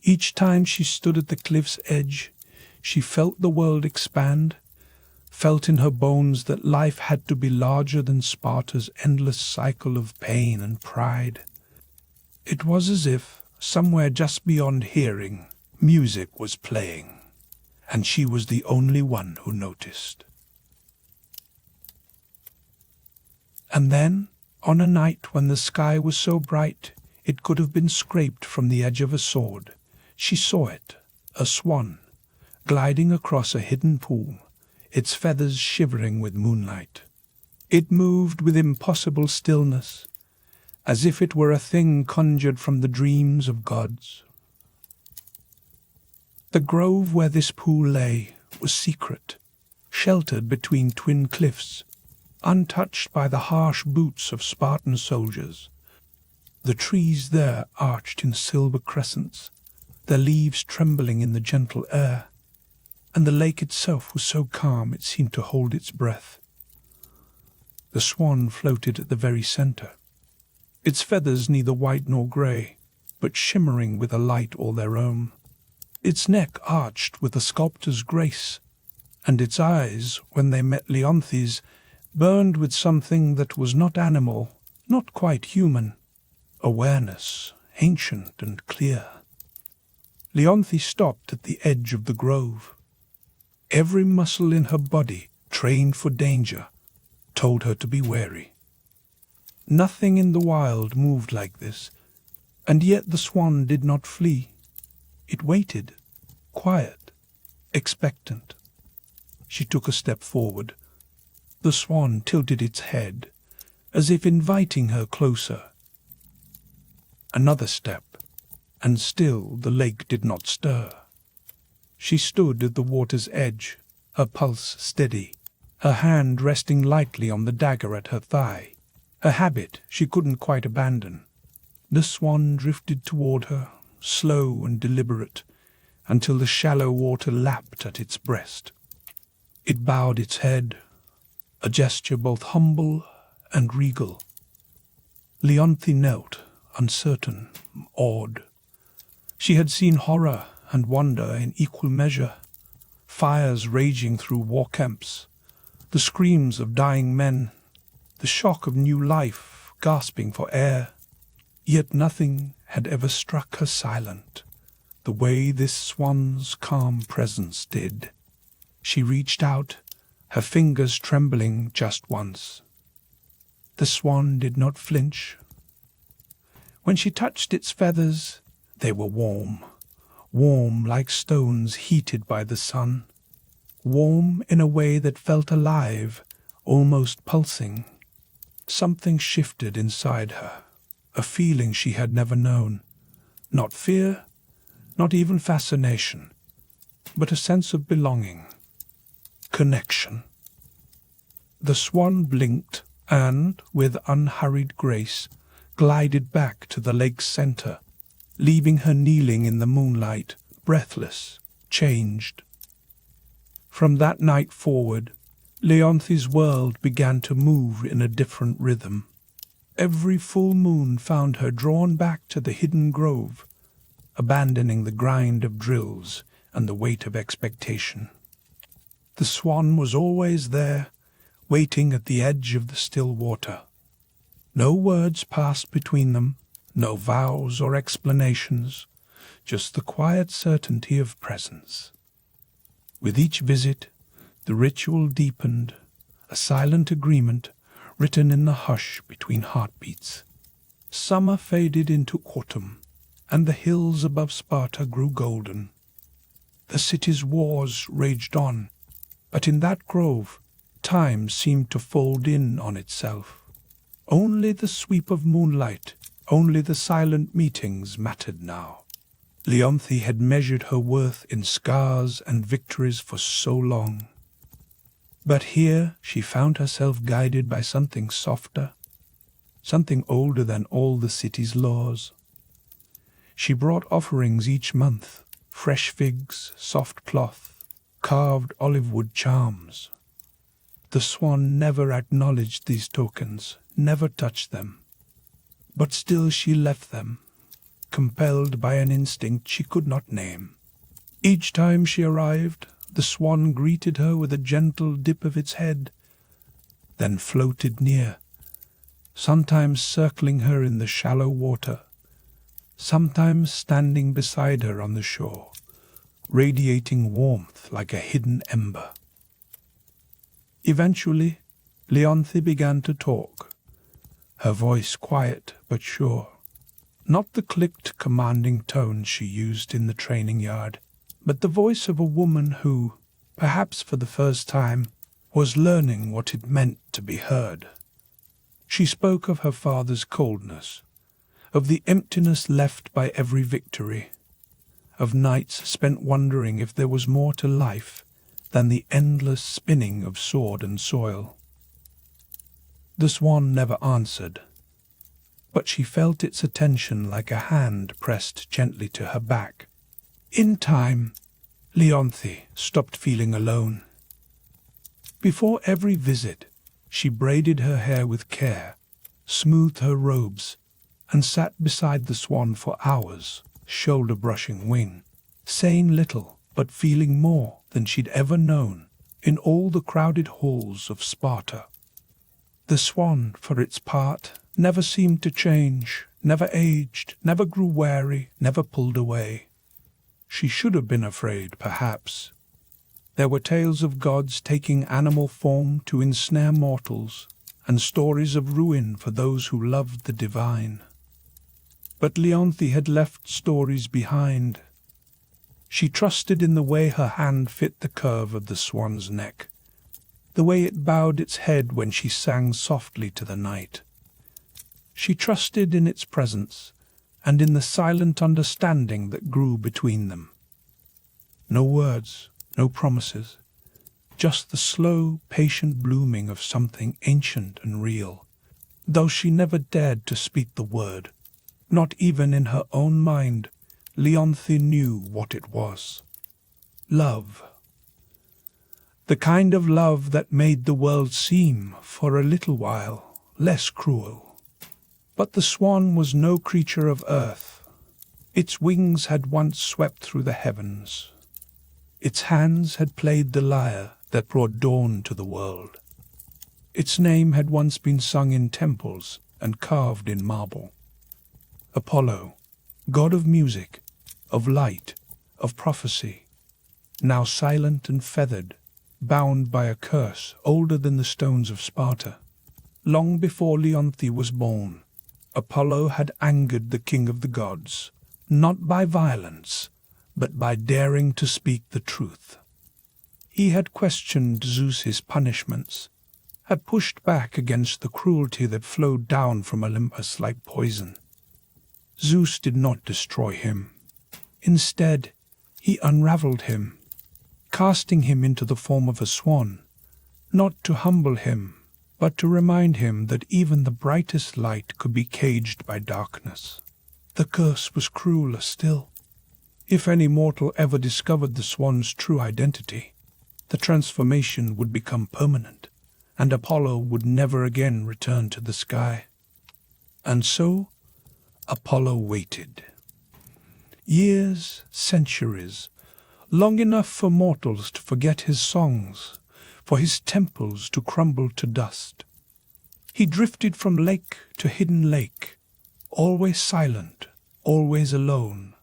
[SPEAKER 1] Each time she stood at the cliff's edge, she felt the world expand, felt in her bones that life had to be larger than Sparta's endless cycle of pain and pride. It was as if, somewhere just beyond hearing, music was playing, and she was the only one who noticed. And then, on a night when the sky was so bright it could have been scraped from the edge of a sword, she saw it, a swan, gliding across a hidden pool, its feathers shivering with moonlight. It moved with impossible stillness, as if it were a thing conjured from the dreams of gods. The grove where this pool lay was secret, sheltered between twin cliffs, untouched by the harsh boots of Spartan soldiers. The trees there arched in silver crescents, their leaves trembling in the gentle air, and the lake itself was so calm it seemed to hold its breath. The swan floated at the very center, its feathers neither white nor grey, but shimmering with a light all their own. Its neck arched with a sculptor's grace, and its eyes, when they met Leonthe's, burned with something that was not animal, not quite human, awareness, ancient and clear. Leonthe stopped at the edge of the grove. Every muscle in her body, trained for danger, told her to be wary. Nothing in the wild moved like this, and yet the swan did not flee. It waited, quiet, expectant. She took a step forward. The swan tilted its head, as if inviting her closer. Another step, and still the lake did not stir. She stood at the water's edge, her pulse steady, her hand resting lightly on the dagger at her thigh, a habit she couldn't quite abandon. The swan drifted toward her, slow and deliberate, until the shallow water lapped at its breast. It bowed its head, a gesture both humble and regal. Leonthe knelt, uncertain, awed. She had seen horror and wonder in equal measure, fires raging through war camps, the screams of dying men, the shock of new life gasping for air. Yet nothing had ever struck her silent, the way this swan's calm presence did. She reached out, her fingers trembling just once. The swan did not flinch. When she touched its feathers, they were warm, warm like stones heated by the sun, warm in a way that felt alive, almost pulsing. Something shifted inside her, a feeling she had never known. Not fear, not even fascination, but a sense of belonging, connection. The swan blinked and, with unhurried grace, glided back to the lake's center, leaving her kneeling in the moonlight, breathless, changed. From that night forward, Leonthi's world began to move in a different rhythm. Every full moon found her drawn back to the hidden grove, abandoning the grind of drills and the weight of expectation. The swan was always there, waiting at the edge of the still water. No words passed between them, no vows or explanations, just the quiet certainty of presence. With each visit, the ritual deepened, a silent agreement written in the hush between heartbeats. Summer faded into autumn, and the hills above Sparta grew golden. The city's wars raged on, but in that grove, time seemed to fold in on itself. Only the sweep of moonlight, only the silent meetings mattered now. Leonthi had measured her worth in scars and victories for so long. But here she found herself guided by something softer, something older than all the city's laws. She brought offerings each month, fresh figs, soft cloth, carved olive wood charms. The swan never acknowledged these tokens, never touched them. But still she left them, compelled by an instinct she could not name. Each time she arrived, the swan greeted her with a gentle dip of its head, then floated near, sometimes circling her in the shallow water, sometimes standing beside her on the shore, radiating warmth like a hidden ember. Eventually, Leonthi began to talk, her voice quiet but sure, not the clicked, commanding tone she used in the training yard, but the voice of a woman who, perhaps for the first time, was learning what it meant to be heard. She spoke of her father's coldness, of the emptiness left by every victory, of nights spent wondering if there was more to life than the endless spinning of sword and soil. The swan never answered, but she felt its attention like a hand pressed gently to her back. In time, Leonthi stopped feeling alone. Before every visit, she braided her hair with care, smoothed her robes, and sat beside the swan for hours, shoulder-brushing wing, saying little but feeling more than she'd ever known in all the crowded halls of Sparta. The swan, for its part, never seemed to change, never aged, never grew wary, never pulled away. She should have been afraid, perhaps. There were tales of gods taking animal form to ensnare mortals, and stories of ruin for those who loved the divine. But Leonthi had left stories behind. She trusted in the way her hand fit the curve of the swan's neck, the way it bowed its head when she sang softly to the night. She trusted in its presence, and in the silent understanding that grew between them. No words, no promises, just the slow, patient blooming of something ancient and real, though she never dared to speak the word. Not even in her own mind, Leonthi knew what it was. Love. The kind of love that made the world seem, for a little while, less cruel. But the swan was no creature of earth. Its wings had once swept through the heavens. Its hands had played the lyre that brought dawn to the world. Its name had once been sung in temples and carved in marble. Apollo, god of music, of light, of prophecy, now silent and feathered, bound by a curse older than the stones of Sparta. Long before Leonthe was born, Apollo had angered the king of the gods, not by violence, but by daring to speak the truth. He had questioned Zeus's punishments, had pushed back against the cruelty that flowed down from Olympus like poison. Zeus did not destroy him. Instead, he unraveled him, casting him into the form of a swan, not to humble him, but to remind him that even the brightest light could be caged by darkness. The curse was crueler still. If any mortal ever discovered the swan's true identity, the transformation would become permanent, and Apollo would never again return to the sky. And so, Apollo waited. Years, centuries, long enough for mortals to forget his songs, for his temples to crumble to dust. He drifted from lake to hidden lake, always silent, always alone,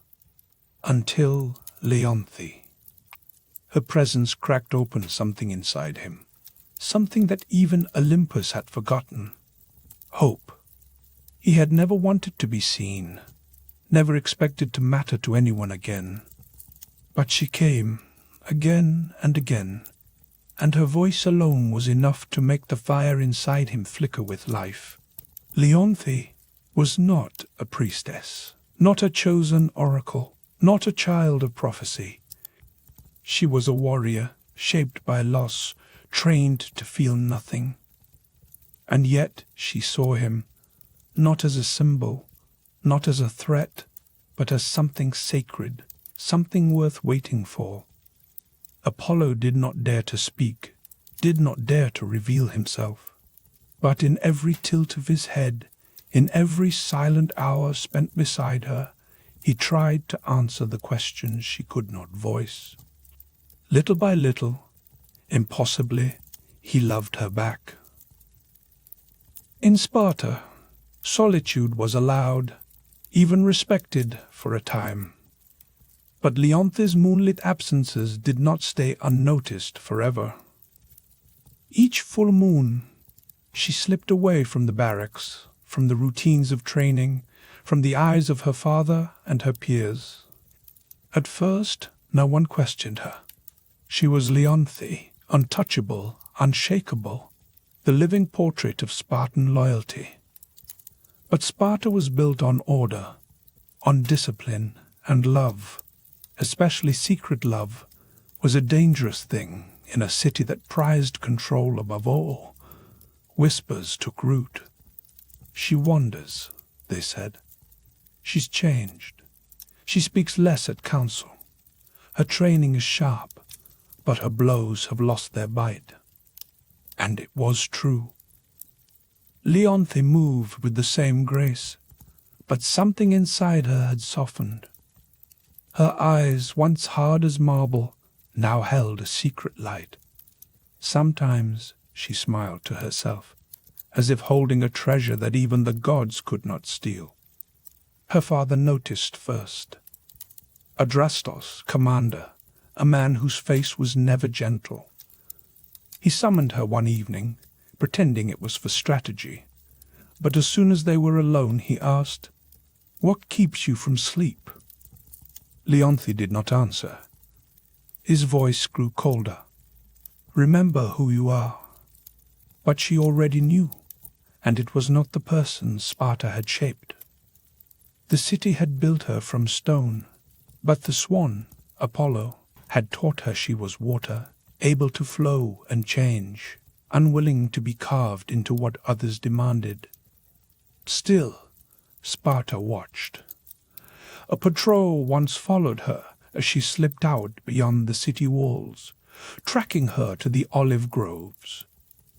[SPEAKER 1] until Leonthe. Her presence cracked open something inside him, something that even Olympus had forgotten. Hope. He had never wanted to be seen, never expected to matter to anyone again. But she came, again and again, and her voice alone was enough to make the fire inside him flicker with life. Leonthe was not a priestess, not a chosen oracle, not a child of prophecy. She was a warrior, shaped by loss, trained to feel nothing. And yet she saw him, not as a symbol, not as a threat, but as something sacred, something worth waiting for. Apollo did not dare to speak, did not dare to reveal himself. But in every tilt of his head, in every silent hour spent beside her, he tried to answer the questions she could not voice. Little by little, impossibly, he loved her back. In Sparta, solitude was allowed, even respected for a time. But Leonthe's moonlit absences did not stay unnoticed forever. Each full moon, she slipped away from the barracks, from the routines of training, from the eyes of her father and her peers. At first, no one questioned her. She was Leonthe, untouchable, unshakable, the living portrait of Spartan loyalty. But Sparta was built on order, on discipline and love. Especially secret love was a dangerous thing in a city that prized control above all. Whispers took root. She wanders, they said. She's changed. She speaks less at council. Her training is sharp, but her blows have lost their bite. And it was true. Leonthe moved with the same grace, but something inside her had softened. Her eyes, once hard as marble, now held a secret light. Sometimes she smiled to herself, as if holding a treasure that even the gods could not steal. Her father noticed first. Adrastos, commander, a man whose face was never gentle. He summoned her one evening, pretending it was for strategy. But as soon as they were alone, he asked, "What keeps you from sleep?" Leonthe did not answer. His voice grew colder. "Remember who you are." But she already knew, and it was not the person Sparta had shaped. The city had built her from stone, but the swan, Apollo, had taught her she was water, able to flow and change, unwilling to be carved into what others demanded. Still, Sparta watched. A patrol once followed her as she slipped out beyond the city walls, tracking her to the olive groves.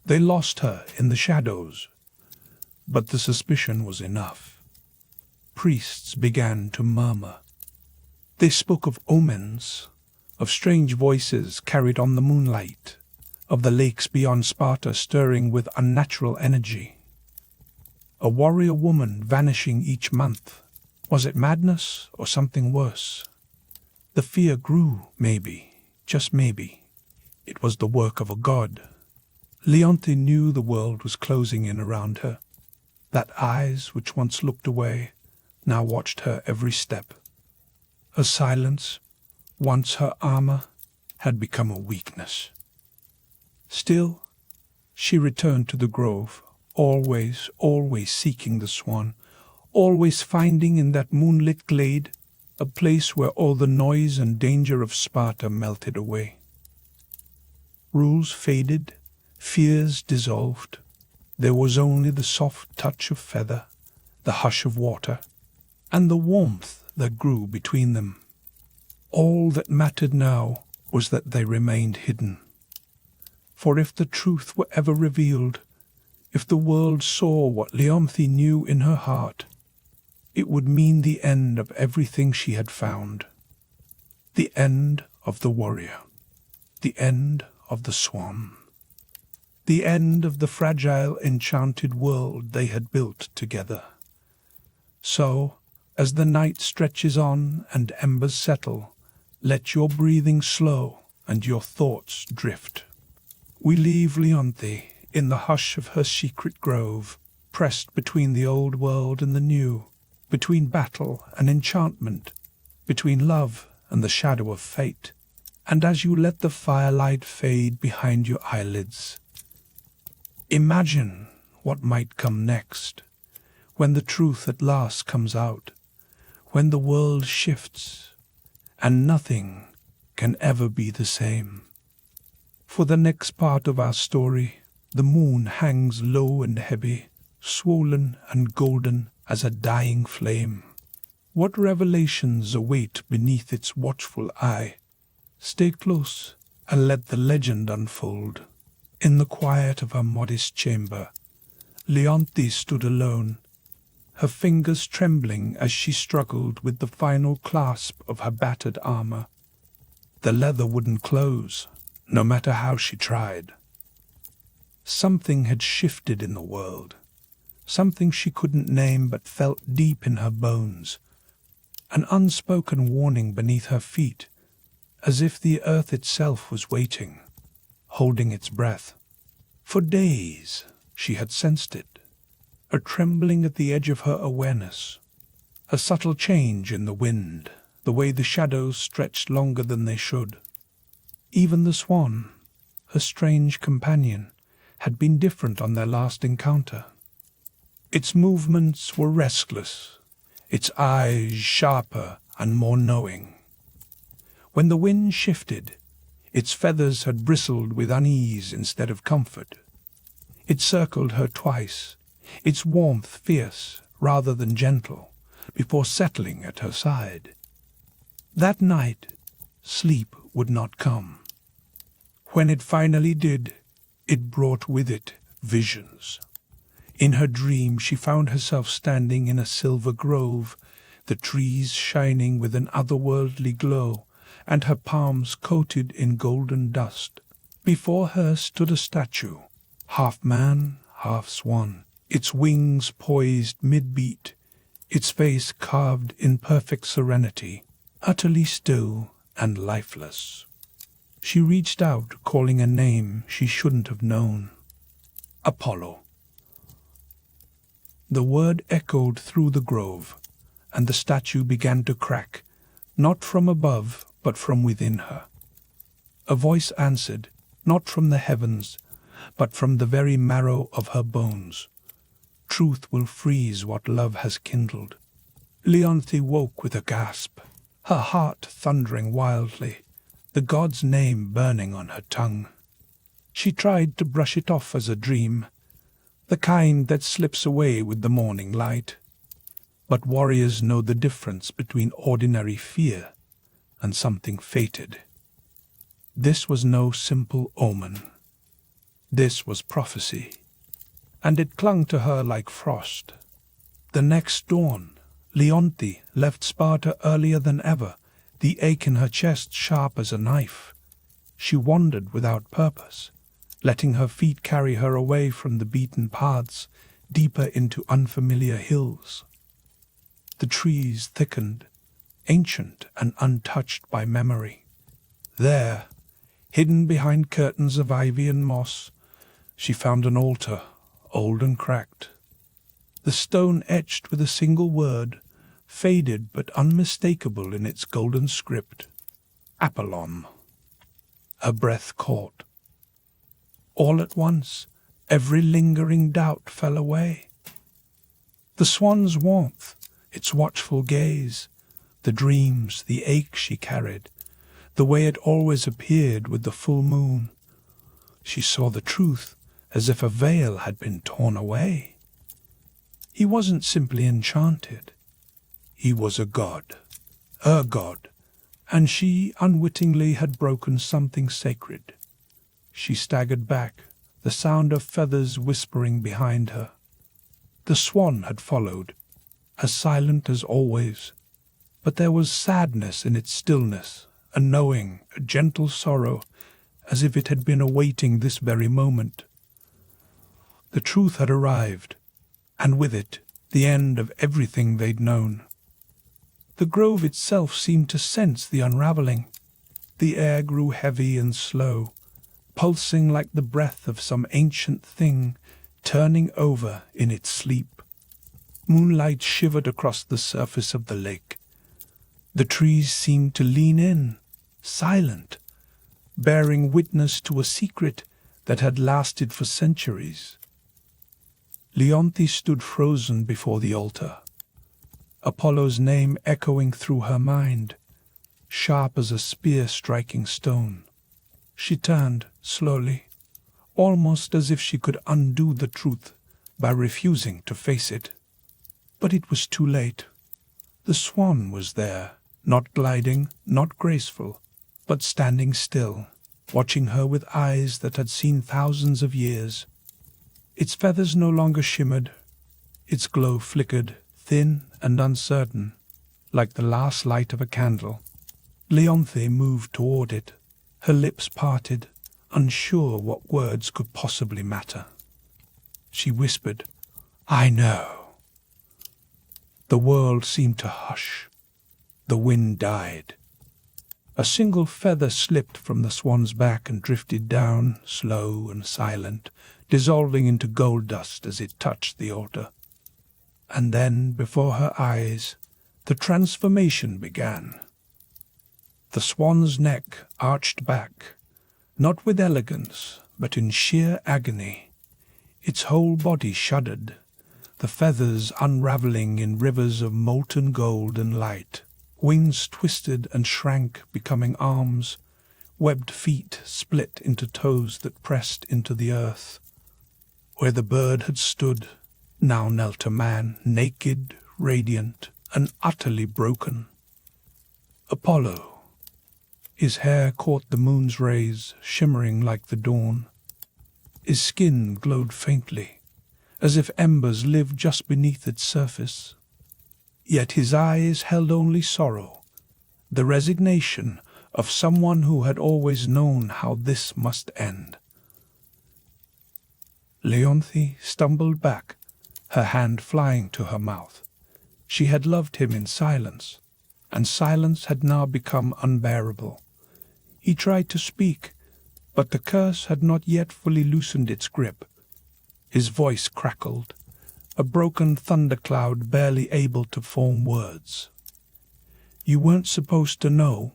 [SPEAKER 1] They lost her in the shadows, but the suspicion was enough. Priests began to murmur. They spoke of omens, of strange voices carried on the moonlight, of the lakes beyond Sparta stirring with unnatural energy. A warrior woman vanishing each month. Was it madness or something worse? The fear grew, maybe, just maybe. It was the work of a god. Leonthe knew the world was closing in around her, that eyes which once looked away now watched her every step. Her silence, once her armor, had become a weakness. Still, she returned to the grove, always seeking the swan, always finding in that moonlit glade a place where all the noise and danger of Sparta melted away. Rules faded, fears dissolved. There was only the soft touch of feather, the hush of water, and the warmth that grew between them. All that mattered now was that they remained hidden. For if the truth were ever revealed, if the world saw what Leonthe knew in her heart, it would mean the end of everything she had found. The end of the warrior. The end of the swan. The end of the fragile, enchanted world they had built together. So, as the night stretches on and embers settle, let your breathing slow and your thoughts drift. We leave Leonthe in the hush of her secret grove, pressed between the old world and the new, between battle and enchantment, between love and the shadow of fate. And as you let the firelight fade behind your eyelids, imagine what might come next, when the truth at last comes out, when the world shifts, and nothing can ever be the same. For the next part of our story, the moon hangs low and heavy, swollen and golden as a dying flame. What revelations await beneath its watchful eye? Stay close and let the legend unfold. In the quiet of her modest chamber, Leonthe stood alone, her fingers trembling as she struggled with the final clasp of her battered armor. The leather wouldn't close, no matter how she tried. Something had shifted in the world, something she couldn't name but felt deep in her bones, an unspoken warning beneath her feet, as if the earth itself was waiting, holding its breath. For days she had sensed it, a trembling at the edge of her awareness, a subtle change in the wind, the way the shadows stretched longer than they should. Even the swan, her strange companion, had been different on their last encounter. Its movements were restless, its eyes sharper and more knowing. When the wind shifted, its feathers had bristled with unease instead of comfort. It circled her twice, its warmth fierce rather than gentle, before settling at her side. That night, sleep would not come. When it finally did, it brought with it visions. In her dream she found herself standing in a silver grove, the trees shining with an otherworldly glow, and her palms coated in golden dust. Before her stood a statue, half man, half swan, its wings poised mid-beat, its face carved in perfect serenity, utterly still and lifeless. She reached out, calling a name she shouldn't have known. Apollo. The word echoed through the grove, and the statue began to crack, not from above, but from within her. A voice answered, not from the heavens, but from the very marrow of her bones. Truth will freeze what love has kindled. Leonthe woke with a gasp, her heart thundering wildly, the god's name burning on her tongue. She tried to brush it off as a dream, the kind that slips away with the morning light. But warriors know the difference between ordinary fear and something fated. This was no simple omen. This was prophecy, and it clung to her like frost. The next dawn, Leonthe left Sparta earlier than ever, the ache in her chest sharp as a knife. She wandered without purpose, letting her feet carry her away from the beaten paths, deeper into unfamiliar hills. The trees thickened, ancient and untouched by memory. There, Hidden behind curtains of ivy and moss, she found an altar, old and cracked. The stone etched with a single word, faded but unmistakable in its golden script. Apollon. Her breath caught. All at once, every lingering doubt fell away. The swan's warmth, its watchful gaze, the dreams, the ache she carried, the way it always appeared with the full moon. She saw the truth as if a veil had been torn away. He wasn't simply enchanted. He was a god, and she unwittingly had broken something sacred. She staggered back, the sound of feathers whispering behind her. The swan had followed, as silent as always, but there was sadness in its stillness, a knowing, a gentle sorrow, as if it had been awaiting this very moment. The truth had arrived, and with it, the end of everything they'd known. The grove itself seemed to sense the unraveling. The air grew heavy and slow, pulsing like the breath of some ancient thing turning over in its sleep. Moonlight shivered across the surface of the lake. The trees seemed to lean in, silent, bearing witness to a secret that had lasted for centuries. Leonthe stood frozen before the altar, Apollo's name echoing through her mind, sharp as a spear striking stone. She turned slowly, almost as if she could undo the truth by refusing to face it. But it was too late. The swan was there, not gliding, not graceful, but standing still, watching her with eyes that had seen thousands of years. Its feathers no longer shimmered. Its glow flickered, thin and uncertain, like the last light of a candle. Leonthe moved toward it, her lips parted, unsure what words could possibly matter. She whispered, "I know." The world seemed to hush. The wind died. A single feather slipped from the swan's back and drifted down, slow and silent, dissolving into gold dust as it touched the altar. And then, before her eyes, the transformation began. The swan's neck arched back, not with elegance, but in sheer agony. Its whole body shuddered, the feathers unraveling in rivers of molten gold and light. Wings twisted and shrank, becoming arms. Webbed feet split into toes that pressed into the earth. Where the bird had stood, now knelt a man, naked, radiant, and utterly broken. Apollo. His hair caught the moon's rays, shimmering like the dawn. His skin glowed faintly, as if embers lived just beneath its surface. Yet his eyes held only sorrow, the resignation of someone who had always known how this must end. Leonthe stumbled back, her hand flying to her mouth. She had loved him in silence, and silence had now become unbearable. He tried to speak, but the curse had not yet fully loosened its grip. His voice crackled, a broken thundercloud barely able to form words. "You weren't supposed to know,"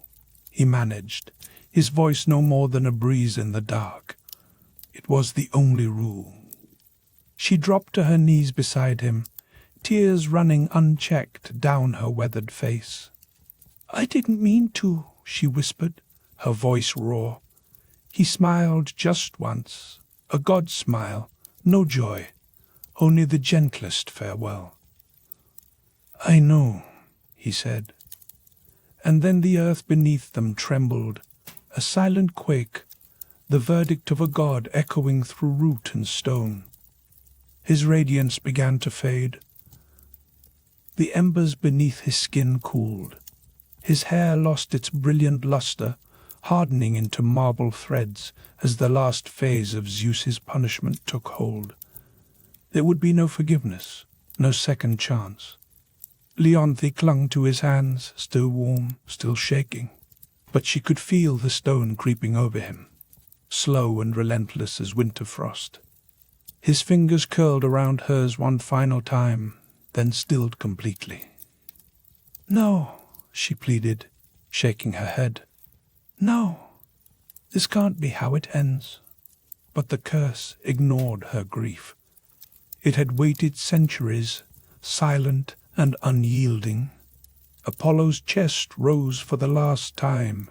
[SPEAKER 1] he managed, his voice no more than a breeze in the dark. "It was the only rule." She dropped to her knees beside him, tears running unchecked down her weathered face. "I didn't mean to," she whispered, her voice raw. He smiled just once, a god smile, no joy, only the gentlest farewell. "I know," he said. And then the earth beneath them trembled, a silent quake, the verdict of a god echoing through root and stone. His radiance began to fade. The embers beneath his skin cooled. His hair lost its brilliant luster, hardening into marble threads as the last phase of Zeus's punishment took hold. There would be no forgiveness, no second chance. Leonthe clung to his hands, still warm, still shaking, but she could feel the stone creeping over him. slow and relentless as winter frost. His fingers curled around hers one final time, then stilled completely. "No," she pleaded, shaking her head. "No, this can't be how it ends." But the curse ignored her grief. It had waited centuries, silent and unyielding. Apollo's chest rose for the last time,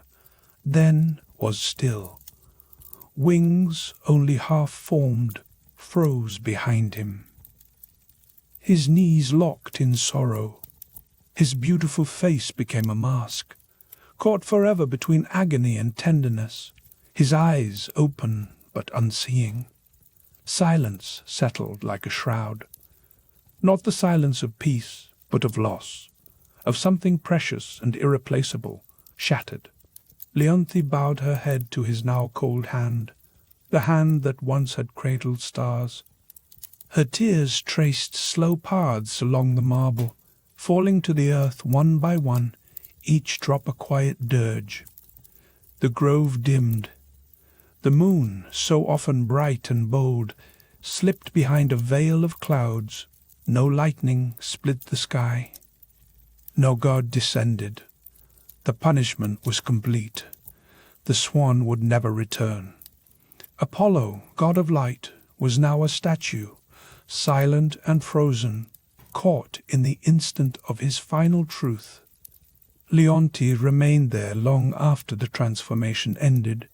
[SPEAKER 1] then was still. Wings, only half formed, froze behind him. His knees locked in sorrow. His beautiful face became a mask, caught forever between agony and tenderness, his eyes open but unseeing. Silence settled like a shroud. Not the silence of peace, but of loss, of something precious and irreplaceable, shattered. Leonthe bowed her head to his now cold hand, the hand that once had cradled stars. Her tears traced slow paths along the marble, falling to the earth one by one, each drop a quiet dirge. The grove dimmed. The moon, so often bright and bold, slipped behind a veil of clouds. No lightning split the sky. No god descended. The punishment was complete. The swan would never return. Apollo, god of light, was now a statue, silent and frozen, caught in the instant of his final truth. Leonthe remained there long after the transformation ended,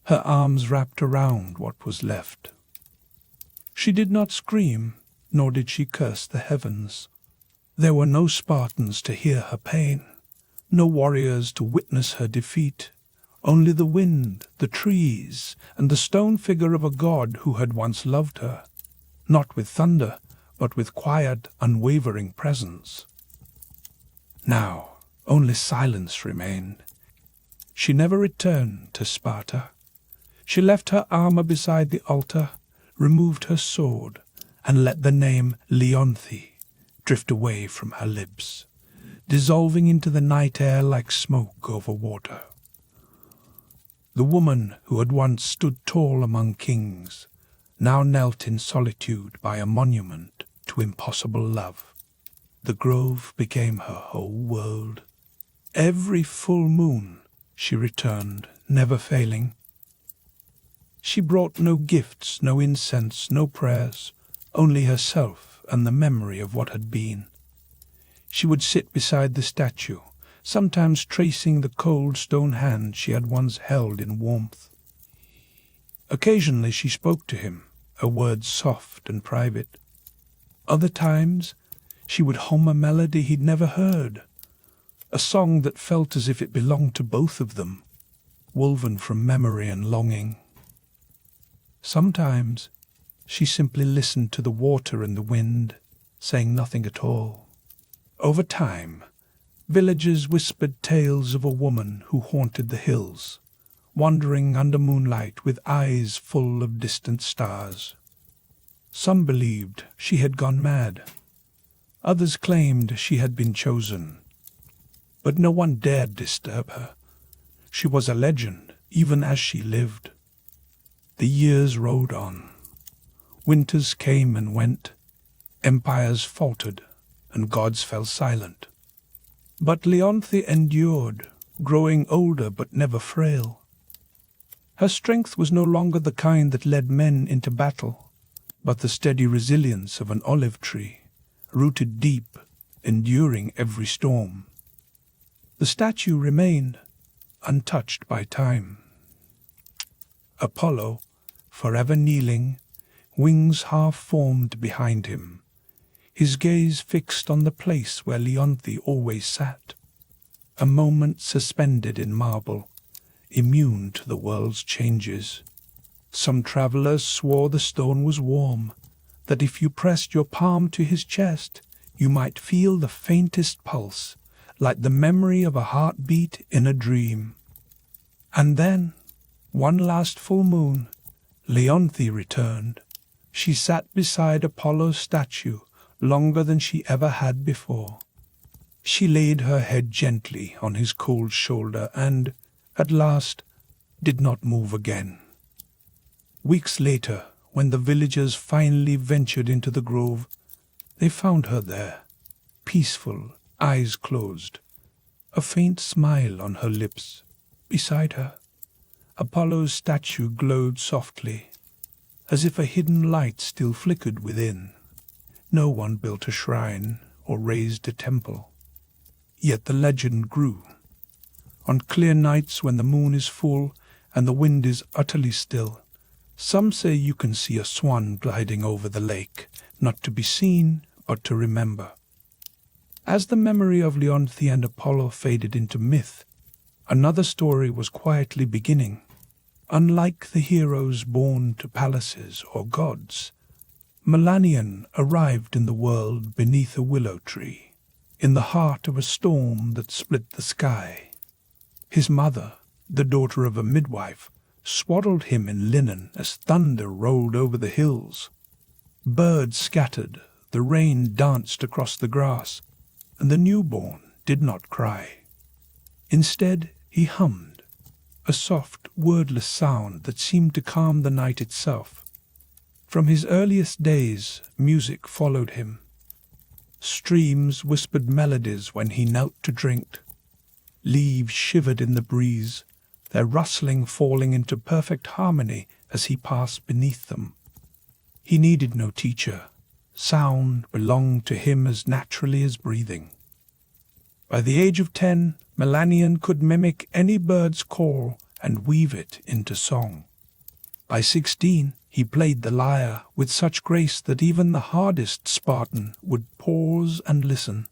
[SPEAKER 1] her arms wrapped around what was left. She did not scream, nor did she curse the heavens. There were no Spartans to hear her pain, no warriors to witness her defeat, only the wind, the trees, and the stone figure of a god who had once loved her, not with thunder, but with quiet, unwavering presence. Now only silence remained. She never returned to Sparta. She left her armor beside the altar, removed her sword, and let the name Leonthe drift away from her lips, dissolving into the night air like smoke over water. The woman who had once stood tall among kings now knelt in solitude by a monument to impossible love. The grove became her whole world. Every full moon she returned, never failing. She brought no gifts, no incense, no prayers, only herself and the memory of what had been. She would sit beside the statue, sometimes tracing the cold stone hand she had once held in warmth. Occasionally she spoke to him, her words soft and private. Other times she would hum a melody he'd never heard, a song that felt as if it belonged to both of them, woven from memory and longing. Sometimes she simply listened to the water and the wind, saying nothing at all. Over time, villagers whispered tales of a woman who haunted the hills, wandering under moonlight with eyes full of distant stars. Some believed she had gone mad. Others claimed she had been chosen. But no one dared disturb her. She was a legend, even as she lived. The years rode on. Winters came and went. Empires faltered, and gods fell silent. But Leonthe endured, growing older but never frail. Her strength was no longer the kind that led men into battle, but the steady resilience of an olive tree, rooted deep, enduring every storm. The statue remained, untouched by time. Apollo, forever kneeling, wings half-formed behind him, his gaze fixed on the place where Leonthe always sat, a moment suspended in marble, immune to the world's changes. Some travelers swore the stone was warm, that if you pressed your palm to his chest, you might feel the faintest pulse, like the memory of a heartbeat in a dream. And then, one last full moon, Leonthe returned. She sat beside Apollo's statue longer than she ever had before. She laid her head gently on his cold shoulder and, at last, did not move again. Weeks later, when the villagers finally ventured into the grove, they found her there, peaceful, eyes closed, a faint smile on her lips. Beside her, Apollo's statue glowed softly, as if a hidden light still flickered within. No one built a shrine or raised a temple. Yet the legend grew. On clear nights when the moon is full and the wind is utterly still, some say you can see a swan gliding over the lake, not to be seen, but to remember. As the memory of Leonthe and Apollo faded into myth, another story was quietly beginning. Unlike the heroes born to palaces or gods, Melanion arrived in the world beneath a willow tree, in the heart of a storm that split the sky. His mother, the daughter of a midwife, swaddled him in linen as thunder rolled over the hills. Birds scattered, the rain danced across the grass, and the newborn did not cry. Instead, he hummed, a soft, wordless sound that seemed to calm the night itself. From his earliest days, music followed him. Streams whispered melodies when he knelt to drink. Leaves shivered in the breeze, their rustling falling into perfect harmony as he passed beneath them. He needed no teacher. Sound belonged to him as naturally as breathing. By the age of 10, Melanion could mimic any bird's call and weave it into song. By 16, he played the lyre with such grace that even the hardest Spartan would pause and listen,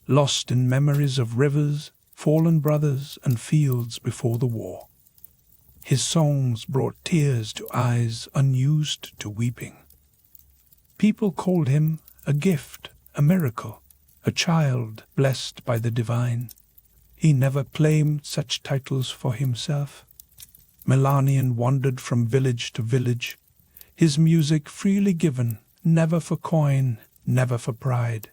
[SPEAKER 1] lost in memories of rivers, fallen brothers, and fields before the war. His songs brought tears to eyes unused to weeping. People called him a gift, a miracle, a child blessed by the divine. He never claimed such titles for himself. Melanion wandered from village to village, his music freely given, never for coin, never for pride.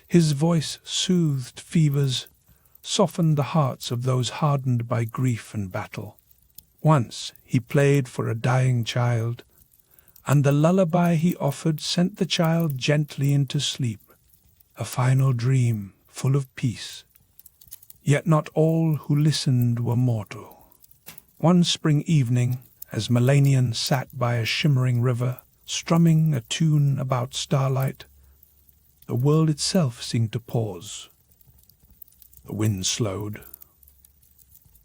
[SPEAKER 1] His voice soothed fevers, softened the hearts of those hardened by grief and battle. Once he played for a dying child, and the lullaby he offered sent the child gently into sleep, a final dream full of peace. Yet not all who listened were mortal. One spring evening, as Melanion sat by a shimmering river, strumming a tune about starlight, the world itself seemed to pause. The wind slowed.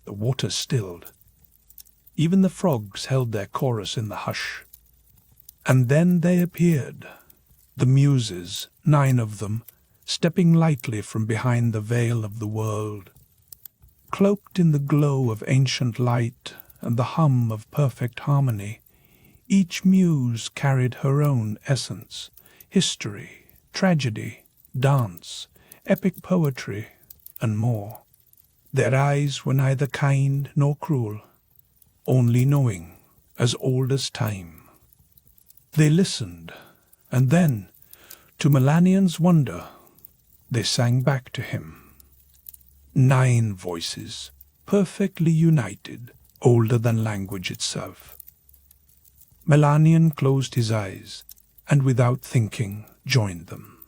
[SPEAKER 1] The water stilled. Even the frogs held their chorus in the hush. And then they appeared, the Muses, 9 of them, stepping lightly from behind the veil of the world. Cloaked in the glow of ancient light and the hum of perfect harmony, each muse carried her own essence, history, tragedy, dance, epic poetry, and more. Their eyes were neither kind nor cruel, only knowing, as old as time. They listened, and then, to Melanion's wonder, they sang back to him. 9 voices, perfectly united, older than language itself. Melanion closed his eyes, and without thinking, joined them.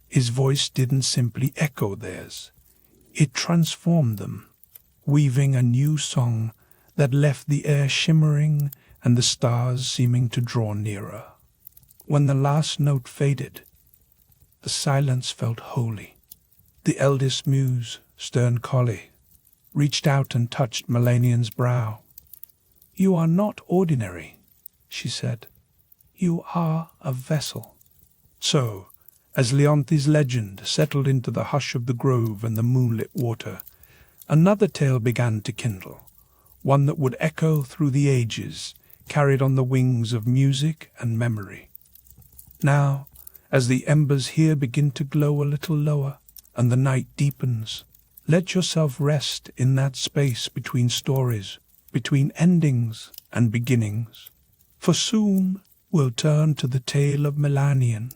[SPEAKER 1] His voice didn't simply echo theirs. It transformed them, weaving a new song that left the air shimmering and the stars seeming to draw nearer. When the last note faded, the silence felt holy. The eldest muse, stern Collie, reached out and touched Melanion's brow. "You are not ordinary," she said. "You are a vessel." So, as Leonthe's legend settled into the hush of the grove and the moonlit water, another tale began to kindle, one that would echo through the ages, carried on the wings of music and memory. Now, as the embers here begin to glow a little lower, and the night deepens, let yourself rest in that space between stories, between endings and beginnings. For soon we'll turn to the tale of Melanion,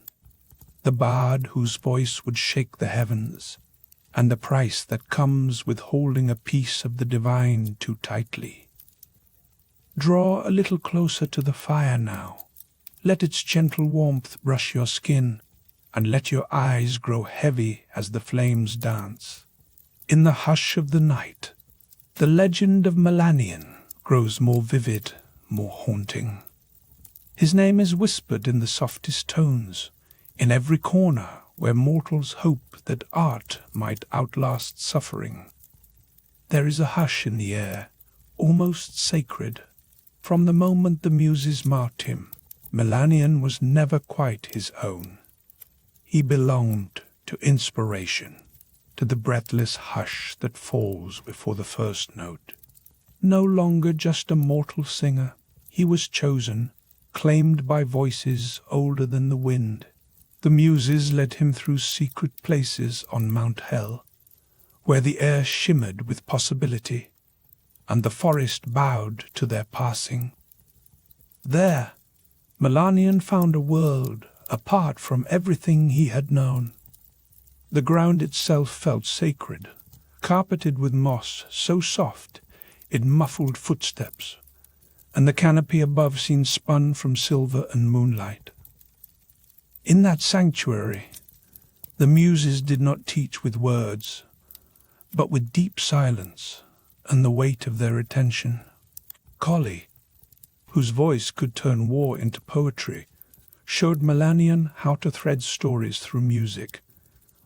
[SPEAKER 1] the bard whose voice would shake the heavens, and the price that comes with holding a piece of the divine too tightly. Draw a little closer to the fire now. Let its gentle warmth brush your skin, and let your eyes grow heavy as the flames dance. In the hush of the night, the legend of Melanion grows more vivid, more haunting. His name is whispered in the softest tones, in every corner where mortals hope that art might outlast suffering. There is a hush in the air, almost sacred. From the moment the muses marked him, Melanion was never quite his own. He belonged to inspiration, to the breathless hush that falls before the first note. No longer just a mortal singer, he was chosen, claimed by voices older than the wind. The muses led him through secret places on Mount Hell, where the air shimmered with possibility, and the forest bowed to their passing. There, Melanion found a world apart from everything he had known. The ground itself felt sacred, carpeted with moss so soft it muffled footsteps, and the canopy above seemed spun from silver and moonlight. In that sanctuary, the muses did not teach with words, but with deep silence and the weight of their attention. Collie, whose voice could turn war into poetry, showed Melanion how to thread stories through music,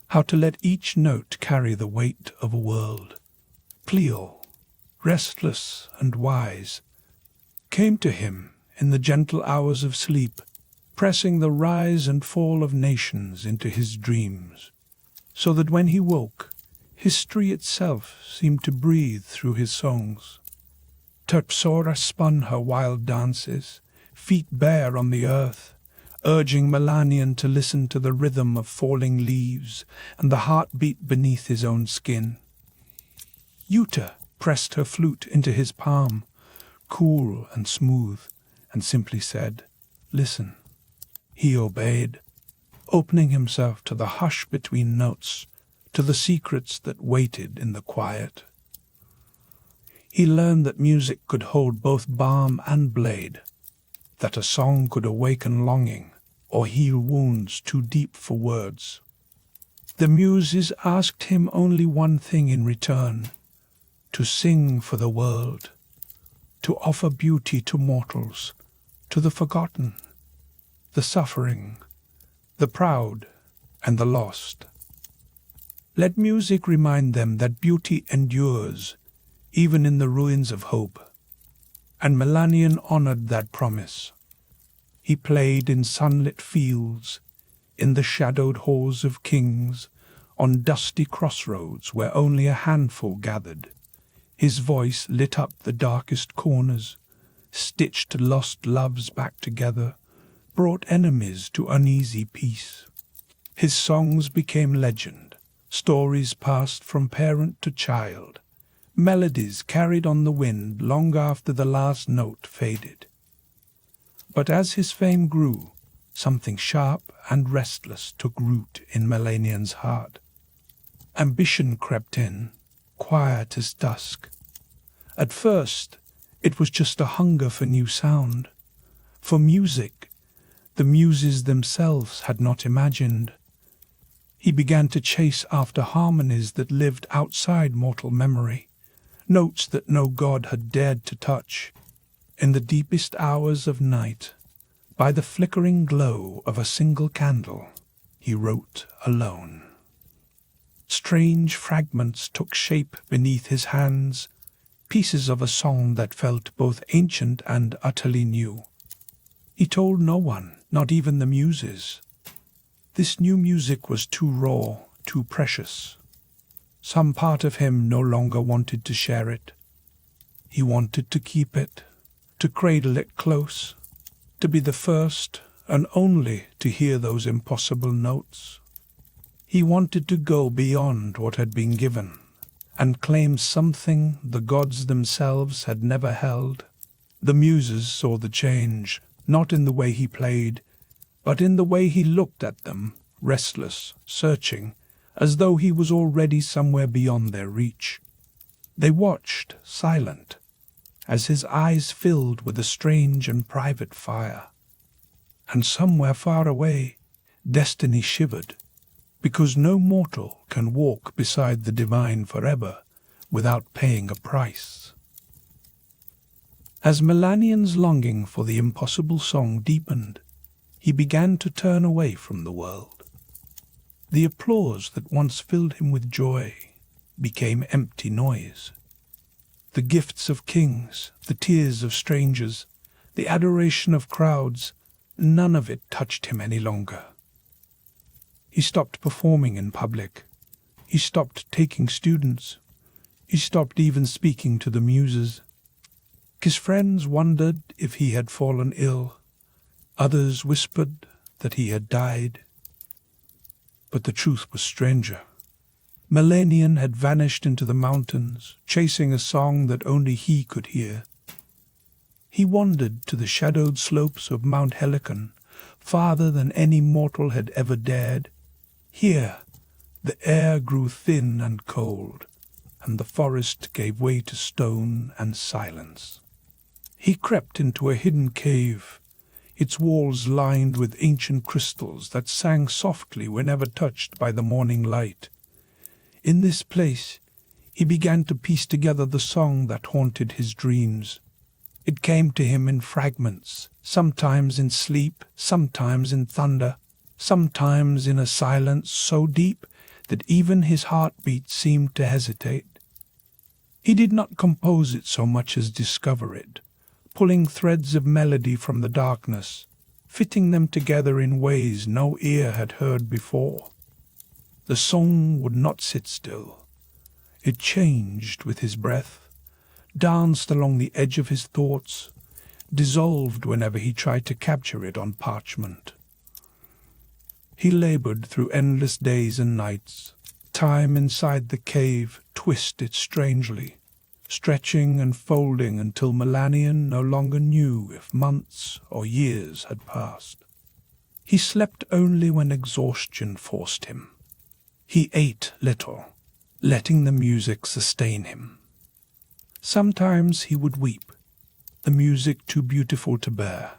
[SPEAKER 1] how to let each note carry the weight of a world. Pleo, restless and wise, came to him in the gentle hours of sleep, pressing the rise and fall of nations into his dreams, so that when he woke, history itself seemed to breathe through his songs. Terpsora spun her wild dances, feet bare on the earth, urging Melanion to listen to the rhythm of falling leaves and the heartbeat beneath his own skin. Yuta pressed her flute into his palm, cool and smooth, and simply said, "Listen." He obeyed, opening himself to the hush between notes, to the secrets that waited in the quiet. He learned that music could hold both balm and blade, that a song could awaken longing or heal wounds too deep for words. The muses asked him only one thing in return: to sing for the world, to offer beauty to mortals, to the forgotten, the suffering, the proud, and the lost. Let music remind them that beauty endures, even in the ruins of hope. And Melanion honored that promise. He played in sunlit fields, in the shadowed halls of kings, on dusty crossroads where only a handful gathered. His voice lit up the darkest corners, stitched lost loves back together, brought enemies to uneasy peace. His songs became legend, stories passed from parent to child, melodies carried on the wind long after the last note faded. But as his fame grew, something sharp and restless took root in Melanion's heart. Ambition crept in, quiet as dusk. At first, it was just a hunger for new sound, for music the muses themselves had not imagined. He began to chase after harmonies that lived outside mortal memory, notes that no god had dared to touch. In the deepest hours of night, by the flickering glow of a single candle, he wrote alone. Strange fragments took shape beneath his hands, pieces of a song that felt both ancient and utterly new. He told no one, not even the muses. This new music was too raw, too precious. Some part of him no longer wanted to share it. He wanted to keep it, to cradle it close, to be the first and only to hear those impossible notes. He wanted to go beyond what had been given and claim something the gods themselves had never held. The muses saw the change, not in the way he played, but in the way he looked at them, restless, searching, as though he was already somewhere beyond their reach. They watched, silent, as his eyes filled with a strange and private fire. And somewhere far away, destiny shivered, because no mortal can walk beside the divine forever without paying a price. As Melanian's longing for the impossible song deepened, he began to turn away from the world. The applause that once filled him with joy became empty noise. The gifts of kings, the tears of strangers, the adoration of crowds, none of it touched him any longer. He stopped performing in public. He stopped taking students. He stopped even speaking to the muses. His friends wondered if he had fallen ill. Others whispered that he had died. But the truth was stranger. Melanian had vanished into the mountains, chasing a song that only he could hear. He wandered to the shadowed slopes of Mount Helicon, farther than any mortal had ever dared. Here, the air grew thin and cold, and the forest gave way to stone and silence. He crept into a hidden cave, its walls lined with ancient crystals that sang softly whenever touched by the morning light. In this place, he began to piece together the song that haunted his dreams. It came to him in fragments, sometimes in sleep, sometimes in thunder, sometimes in a silence so deep that even his heartbeat seemed to hesitate. He did not compose it so much as discover it, pulling threads of melody from the darkness, fitting them together in ways no ear had heard before. The song would not sit still. It changed with his breath, danced along the edge of his thoughts, dissolved whenever he tried to capture it on parchment. He labored through endless days and nights. Time inside the cave twisted strangely, stretching and folding until Melanian no longer knew if months or years had passed. He slept only when exhaustion forced him. He ate little, letting the music sustain him. Sometimes he would weep, the music too beautiful to bear.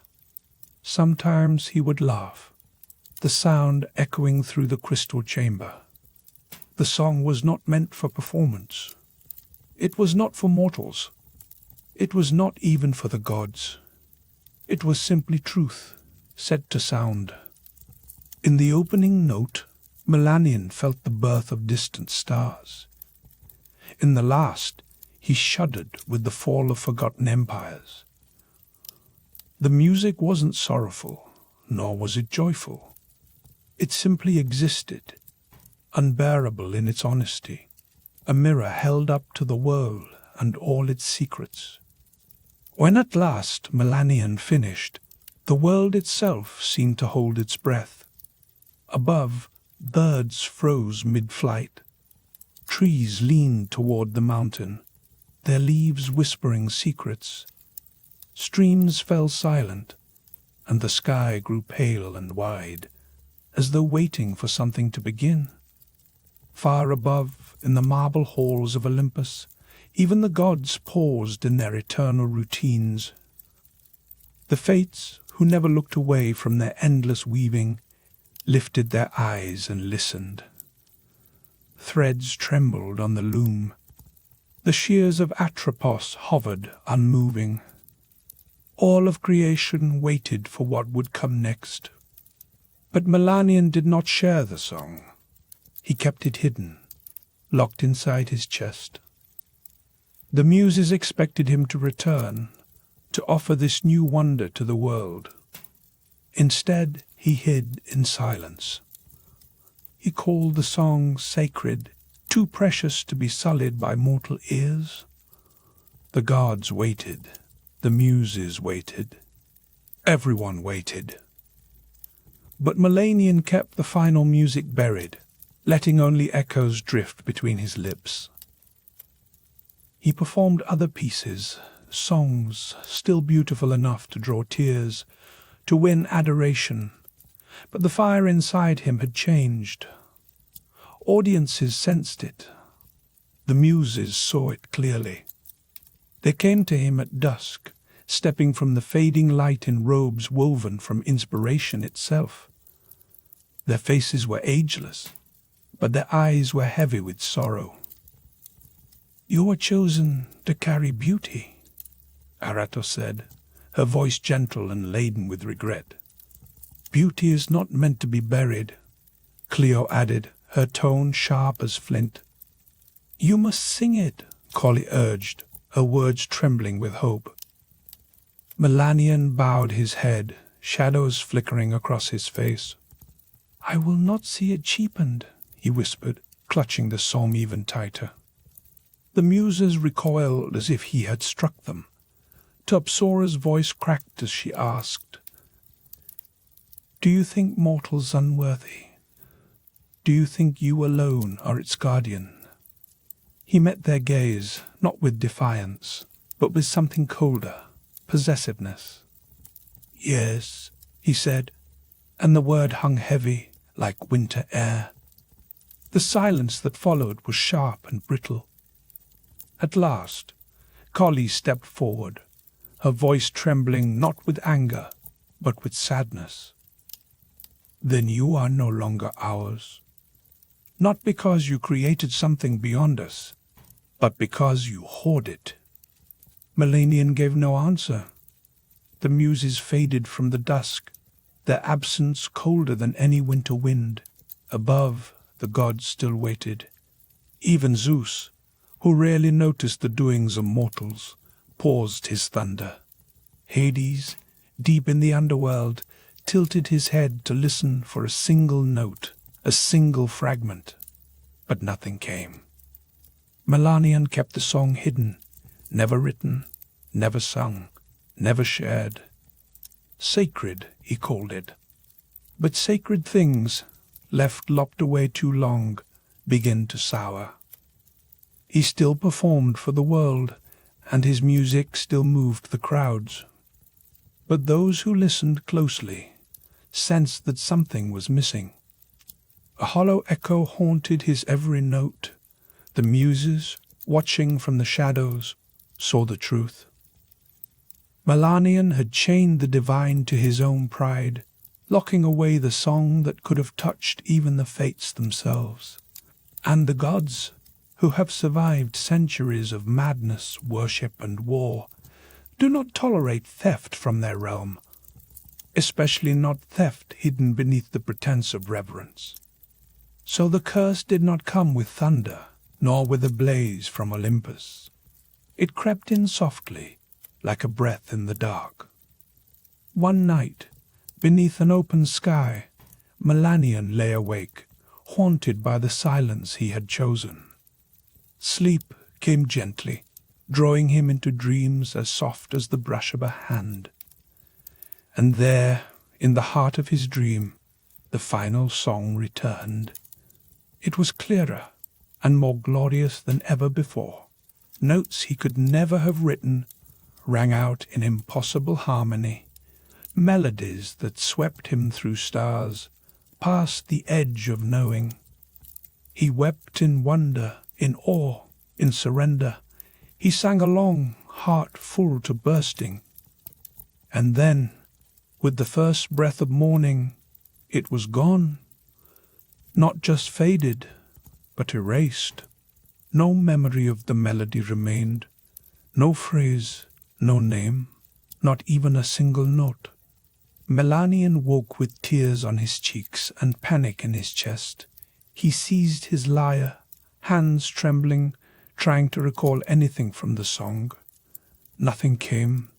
[SPEAKER 1] Sometimes he would laugh, the sound echoing through the crystal chamber. The song was not meant for performance. It was not for mortals. It was not even for the gods. It was simply truth, set to sound. In the opening note, Melanian felt the birth of distant stars. In the last, he shuddered with the fall of forgotten empires. The music wasn't sorrowful, nor was it joyful. It simply existed, unbearable in its honesty, a mirror held up to the world and all its secrets. When at last Melanian finished, the world itself seemed to hold its breath. Above, birds froze mid-flight. Trees leaned toward the mountain, their leaves whispering secrets. Streams fell silent, and the sky grew pale and wide, as though waiting for something to begin. Far above, in the marble halls of Olympus, even the gods paused in their eternal routines. The fates, who never looked away from their endless weaving, lifted their eyes and listened. Threads trembled on the loom. The shears of Atropos hovered, unmoving. All of creation waited for what would come next. But Melanian did not share the song. He kept it hidden, locked inside his chest. The muses expected him to return, to offer this new wonder to the world. Instead, he hid in silence. He called the song sacred, too precious to be sullied by mortal ears. The gods waited. The muses waited. Everyone waited. But Melanian kept the final music buried, letting only echoes drift between his lips. He performed other pieces, songs still beautiful enough to draw tears, to win adoration, but the fire inside him had changed. Audiences sensed it. The muses saw it clearly. They came to him at dusk, stepping from the fading light in robes woven from inspiration itself. Their faces were ageless, but their eyes were heavy with sorrow. "You were chosen to carry beauty," Arato said, her voice gentle and laden with regret. "Beauty is not meant to be buried," Cleo added, her tone sharp as flint. "You must sing it," Collie urged, her words trembling with hope. Melanian bowed his head, shadows flickering across his face. "I will not see it cheapened," he whispered, clutching the psalm even tighter. The muses recoiled as if he had struck them. Topsora's voice cracked as she asked, "Do you think mortals unworthy? Do you think you alone are its guardian?" He met their gaze, not with defiance, but with something colder, possessiveness. "Yes," he said, and the word hung heavy like winter air. The silence that followed was sharp and brittle. At last, Collie stepped forward, her voice trembling not with anger, but with sadness. "Then you are no longer ours. Not because you created something beyond us, but because you hoard it." Melanian gave no answer. The muses faded from the dusk, their absence colder than any winter wind. Above, the gods still waited. Even Zeus, who rarely noticed the doings of mortals, paused his thunder. Hades, deep in the underworld, tilted his head to listen for a single note, a single fragment. But nothing came. Melanian kept the song hidden, never written, never sung, never shared. Sacred, he called it. But sacred things, left locked away too long, begin to sour. He still performed for the world, and his music still moved the crowds. But those who listened closely sensed that something was missing. A hollow echo haunted his every note. The muses, watching from the shadows, saw the truth. Melanian had chained the divine to his own pride, locking away the song that could have touched even the fates themselves. And the gods, who have survived centuries of madness, worship, and war, do not tolerate theft from their realm, especially not theft hidden beneath the pretense of reverence. So the curse did not come with thunder, nor with a blaze from Olympus. It crept in softly, like a breath in the dark. One night, beneath an open sky, Melanian lay awake, haunted by the silence he had chosen. Sleep came gently, drawing him into dreams as soft as the brush of a hand. And there, in the heart of his dream, the final song returned. It was clearer and more glorious than ever before. Notes he could never have written rang out in impossible harmony, melodies that swept him through stars, past the edge of knowing. He wept in wonder, in awe, in surrender. He sang along, heart full to bursting. And then, with the first breath of morning, it was gone. Not just faded, but erased. No memory of the melody remained. No phrase, no name, not even a single note. Melanian woke with tears on his cheeks and panic in his chest. He seized his lyre, hands trembling, trying to recall anything from the song. Nothing came.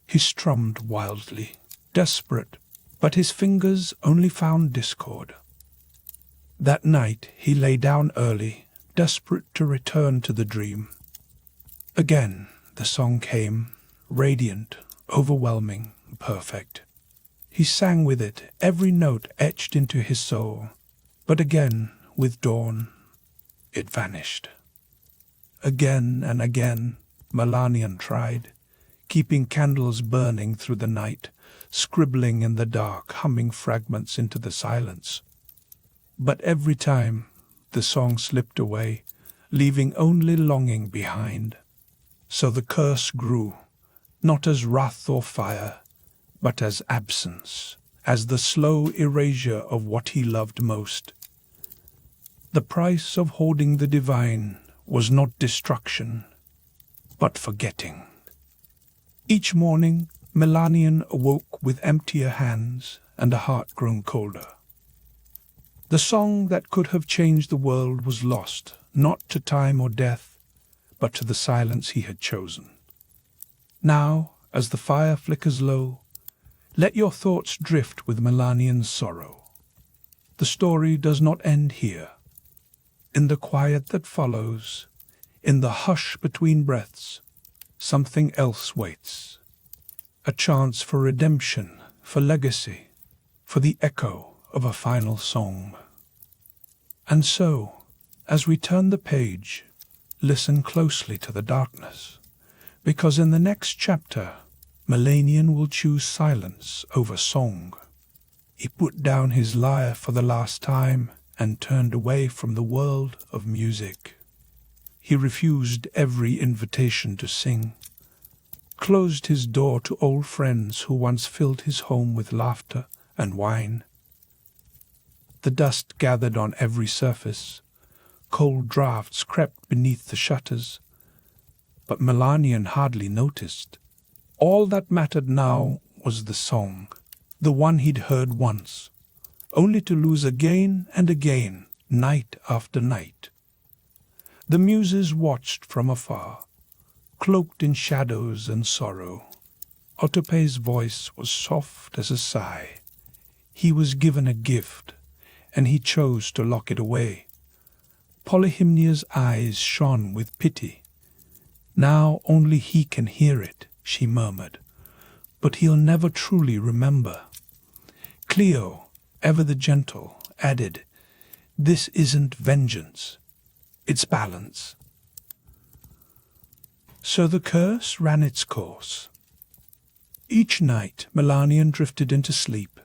[SPEAKER 1] He strummed wildly, desperate, but his fingers only found discord. That night he lay down early, desperate to return to the dream. Again the song came, radiant, overwhelming, perfect. He sang with it, every note etched into his soul. But again, with dawn, it vanished. Again and again, Melanian tried, keeping candles burning through the night, scribbling in the dark, humming fragments into the silence. But every time, the song slipped away, leaving only longing behind. So the curse grew, not as wrath or fire, but as absence, as the slow erasure of what he loved most. The price of hoarding the divine was not destruction, but forgetting. Each morning, Melanian awoke with emptier hands and a heart grown colder. The song that could have changed the world was lost, not to time or death, but to the silence he had chosen. Now, as the fire flickers low, let your thoughts drift with Melanian's sorrow. The story does not end here. In the quiet that follows, in the hush between breaths, something else waits. A chance for redemption, for legacy, for the echo of a final song. And so, as we turn the page, listen closely to the darkness, because in the next chapter, Melanian will choose silence over song. He put down his lyre for the last time and turned away from the world of music. He refused every invitation to sing, closed his door to old friends who once filled his home with laughter and wine. The dust gathered on every surface, cold draughts crept beneath the shutters, but Melanian hardly noticed. All that mattered now was the song, the one he'd heard once, only to lose again and again, night after night. The muses watched from afar, cloaked in shadows and sorrow. Otope's voice was soft as a sigh. He was given a gift, and he chose to lock it away. Polyhymnia's eyes shone with pity. Now only he can hear it, she murmured, but he'll never truly remember. Cleo, ever the gentle, added, "This isn't vengeance, it's balance." So the curse ran its course. Each night Melanian drifted into sleep,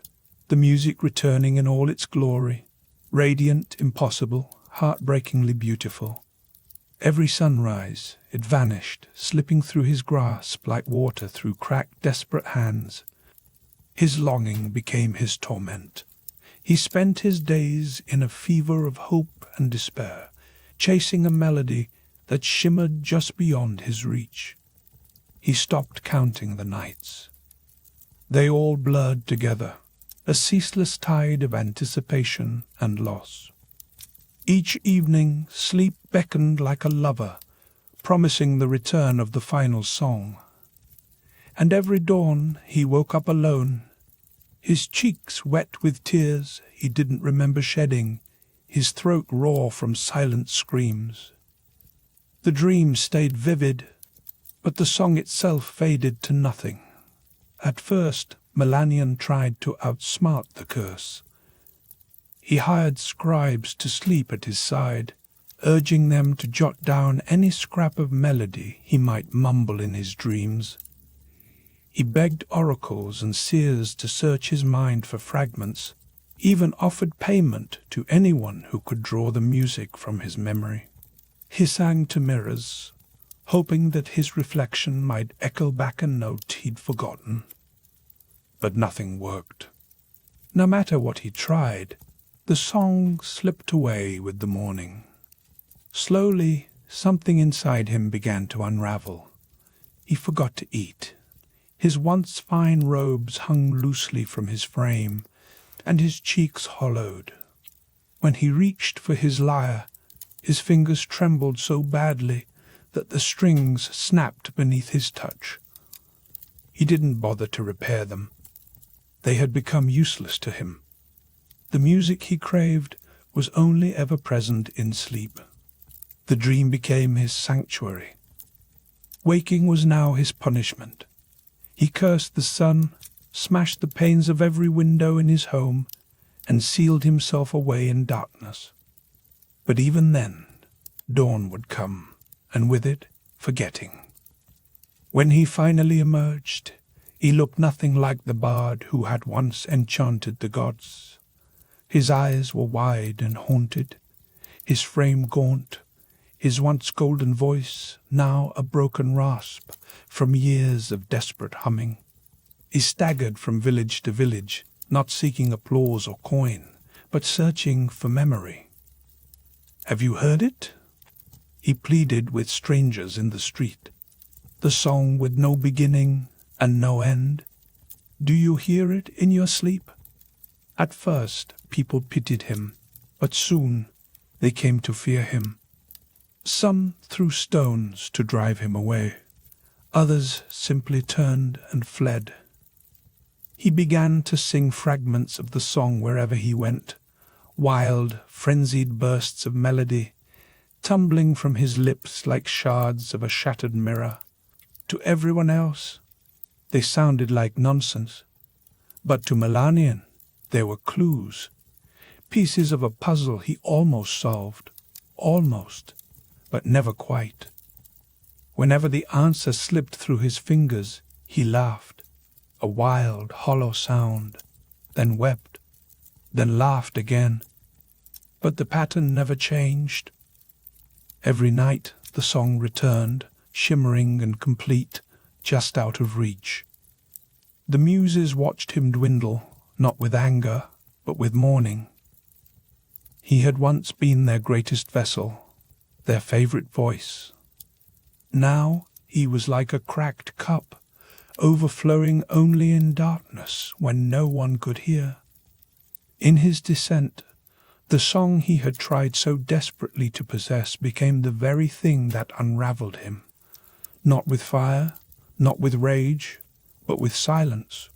[SPEAKER 1] the music returning in all its glory, radiant, impossible, heartbreakingly beautiful. Every sunrise it vanished, slipping through his grasp like water through cracked, desperate hands. His longing became his torment. He spent his days in a fever of hope and despair, chasing a melody that shimmered just beyond his reach. He stopped counting the nights. They all blurred together, a ceaseless tide of anticipation and loss. Each evening sleep beckoned like a lover, promising the return of the final song. And every dawn he woke up alone, his cheeks wet with tears he didn't remember shedding, his throat raw from silent screams. The dream stayed vivid, but the song itself faded to nothing. At first, Melanian tried to outsmart the curse. He hired scribes to sleep at his side, urging them to jot down any scrap of melody he might mumble in his dreams. He begged oracles and seers to search his mind for fragments, even offered payment to anyone who could draw the music from his memory. He sang to mirrors, hoping that his reflection might echo back a note he'd forgotten. But nothing worked. No matter what he tried, the song slipped away with the morning. Slowly, something inside him began to unravel. He forgot to eat. His once fine robes hung loosely from his frame, and his cheeks hollowed. When he reached for his lyre, his fingers trembled so badly that the strings snapped beneath his touch. He didn't bother to repair them. They had become useless to him. The music he craved was only ever present in sleep. The dream became his sanctuary. Waking was now his punishment. He cursed the sun, smashed the panes of every window in his home, and sealed himself away in darkness. But even then, dawn would come, and with it, forgetting. When he finally emerged, he looked nothing like the bard who had once enchanted the gods. His eyes were wide and haunted, his frame gaunt, his once golden voice now a broken rasp from years of desperate humming. He staggered from village to village, not seeking applause or coin, but searching for memory. "Have you heard it?" he pleaded with strangers in the street. "The song with no beginning and no end? Do you hear it in your sleep?" At first, people pitied him, but soon they came to fear him. Some threw stones to drive him away. Others simply turned and fled. He began to sing fragments of the song wherever he went, wild, frenzied bursts of melody, tumbling from his lips like shards of a shattered mirror. To everyone else, they sounded like nonsense. But to Melanian, they were clues, pieces of a puzzle he almost solved, almost, but never quite. Whenever the answer slipped through his fingers, he laughed, a wild, hollow sound, then wept, then laughed again. But the pattern never changed. Every night the song returned, shimmering and complete, just out of reach. The muses watched him dwindle, not with anger, but with mourning. He had once been their greatest vessel, their favorite voice. Now he was like a cracked cup, overflowing only in darkness when no one could hear. In his descent, the song he had tried so desperately to possess became the very thing that unraveled him, not with fire, not with rage, but with silence.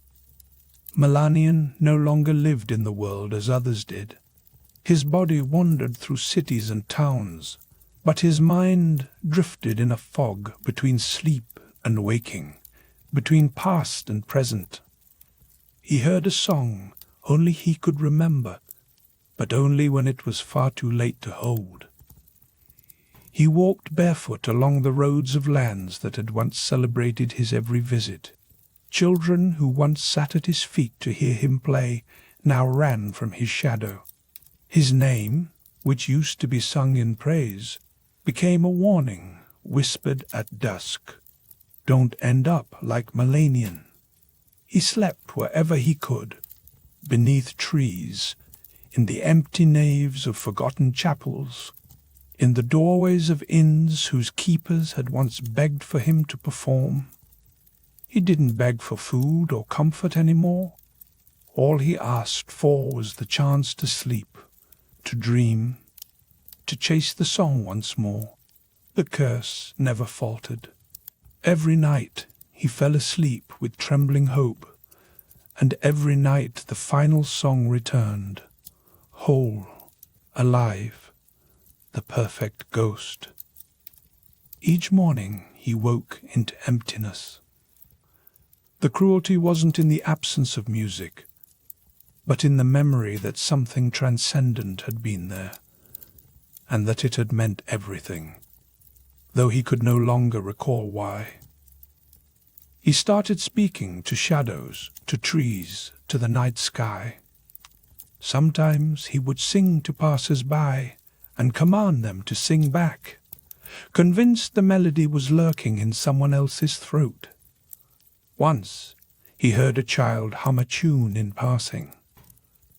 [SPEAKER 1] Melanian no longer lived in the world as others did. His body wandered through cities and towns, but his mind drifted in a fog between sleep and waking, between past and present. He heard a song only he could remember, but only when it was far too late to hold. He walked barefoot along the roads of lands that had once celebrated his every visit. Children who once sat at his feet to hear him play now ran from his shadow. His name, which used to be sung in praise, became a warning whispered at dusk. Don't end up like Melanian. He slept wherever he could, beneath trees, in the empty naves of forgotten chapels, in the doorways of inns whose keepers had once begged for him to perform. He didn't beg for food or comfort anymore. All he asked for was the chance to sleep, to dream, to chase the song once more. The curse never faltered. Every night he fell asleep with trembling hope, and every night the final song returned, whole, alive, the perfect ghost. Each morning he woke into emptiness. The cruelty wasn't in the absence of music, but in the memory that something transcendent had been there, and that it had meant everything, though he could no longer recall why. He started speaking to shadows, to trees, to the night sky. Sometimes he would sing to passers-by and command them to sing back, convinced the melody was lurking in someone else's throat. Once he heard a child hum a tune in passing.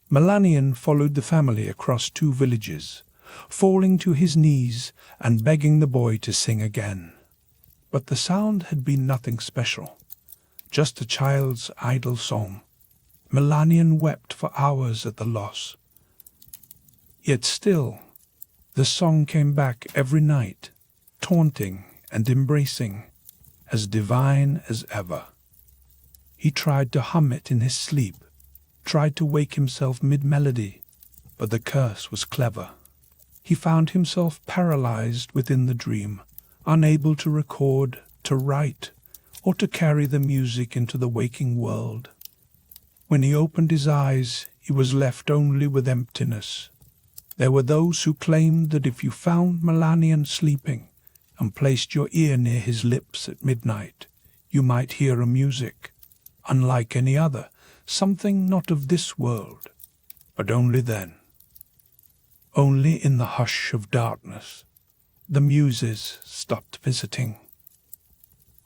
[SPEAKER 1] Melanian followed the family across 2 villages, falling to his knees and begging the boy to sing again. But the sound had been nothing special, just a child's idle song. Melanian wept for hours at the loss. Yet still, the song came back every night, taunting and embracing, as divine as ever. He tried to hum it in his sleep, tried to wake himself mid-melody, but the curse was clever. He found himself paralyzed within the dream, unable to record, to write, or to carry the music into the waking world. When he opened his eyes, he was left only with emptiness. There were those who claimed that if you found Melanian sleeping and placed your ear near his lips at midnight, you might hear a music, unlike any other, something not of this world, but only then. Only in the hush of darkness, The muses stopped visiting.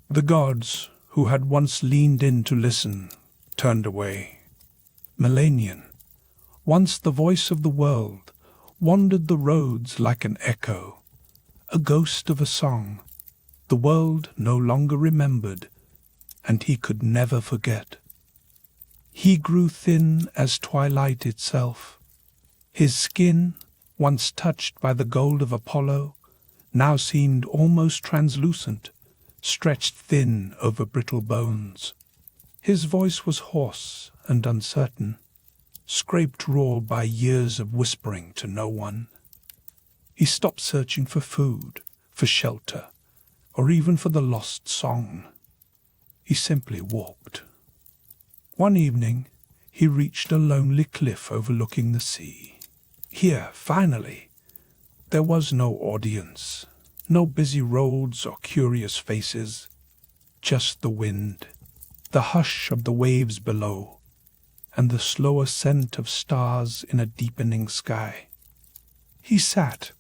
[SPEAKER 1] The gods, who had once leaned in to listen, turned away. Millennian, once the voice of the world, wandered the roads like an echo, a ghost of a song the world no longer remembered, and he could never forget. He grew thin as twilight itself. His skin, once touched by the gold of Apollo, now seemed almost translucent, stretched thin over brittle bones. His voice was hoarse and uncertain, scraped raw by years of whispering to no one. He stopped searching for food, for shelter, or even for the lost song. He simply walked. One evening, he reached a lonely cliff overlooking the sea. Here, finally, there was no audience, no busy roads or curious faces, just the wind, the hush of the waves below, and the slow ascent of stars in a deepening sky. He sat,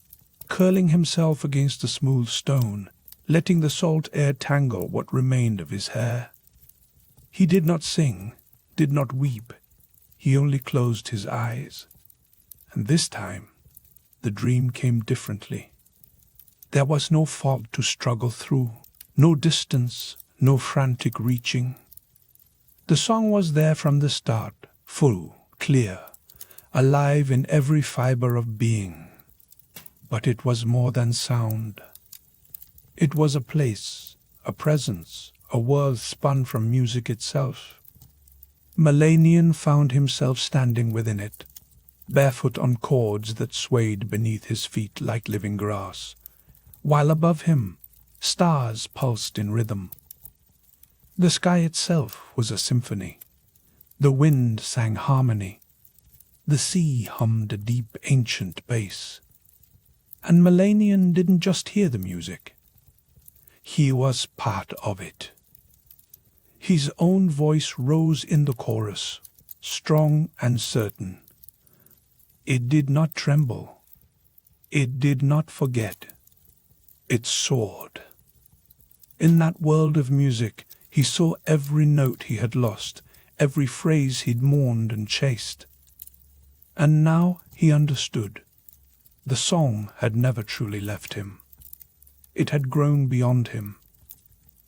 [SPEAKER 1] curling himself against a smooth stone, letting the salt air tangle what remained of his hair. He did not sing, did not weep. He only closed his eyes. And this time, the dream came differently. There was no fault to struggle through, no distance, no frantic reaching. The song was there from the start, full, clear, alive in every fiber of being. But it was more than sound. It was a place, a presence, a world spun from music itself. Millennian found himself standing within it, barefoot on chords that swayed beneath his feet like living grass, while above him stars pulsed in rhythm. The sky itself was a symphony. The wind sang harmony. The sea hummed a deep, ancient bass. And Millennian didn't just hear the music. He was part of it. His own voice rose in the chorus, strong and certain. It did not tremble. It did not forget. It soared. In that world of music, he saw every note he had lost, every phrase he'd mourned and chased. And now he understood. The song had never truly left him. It had grown beyond him.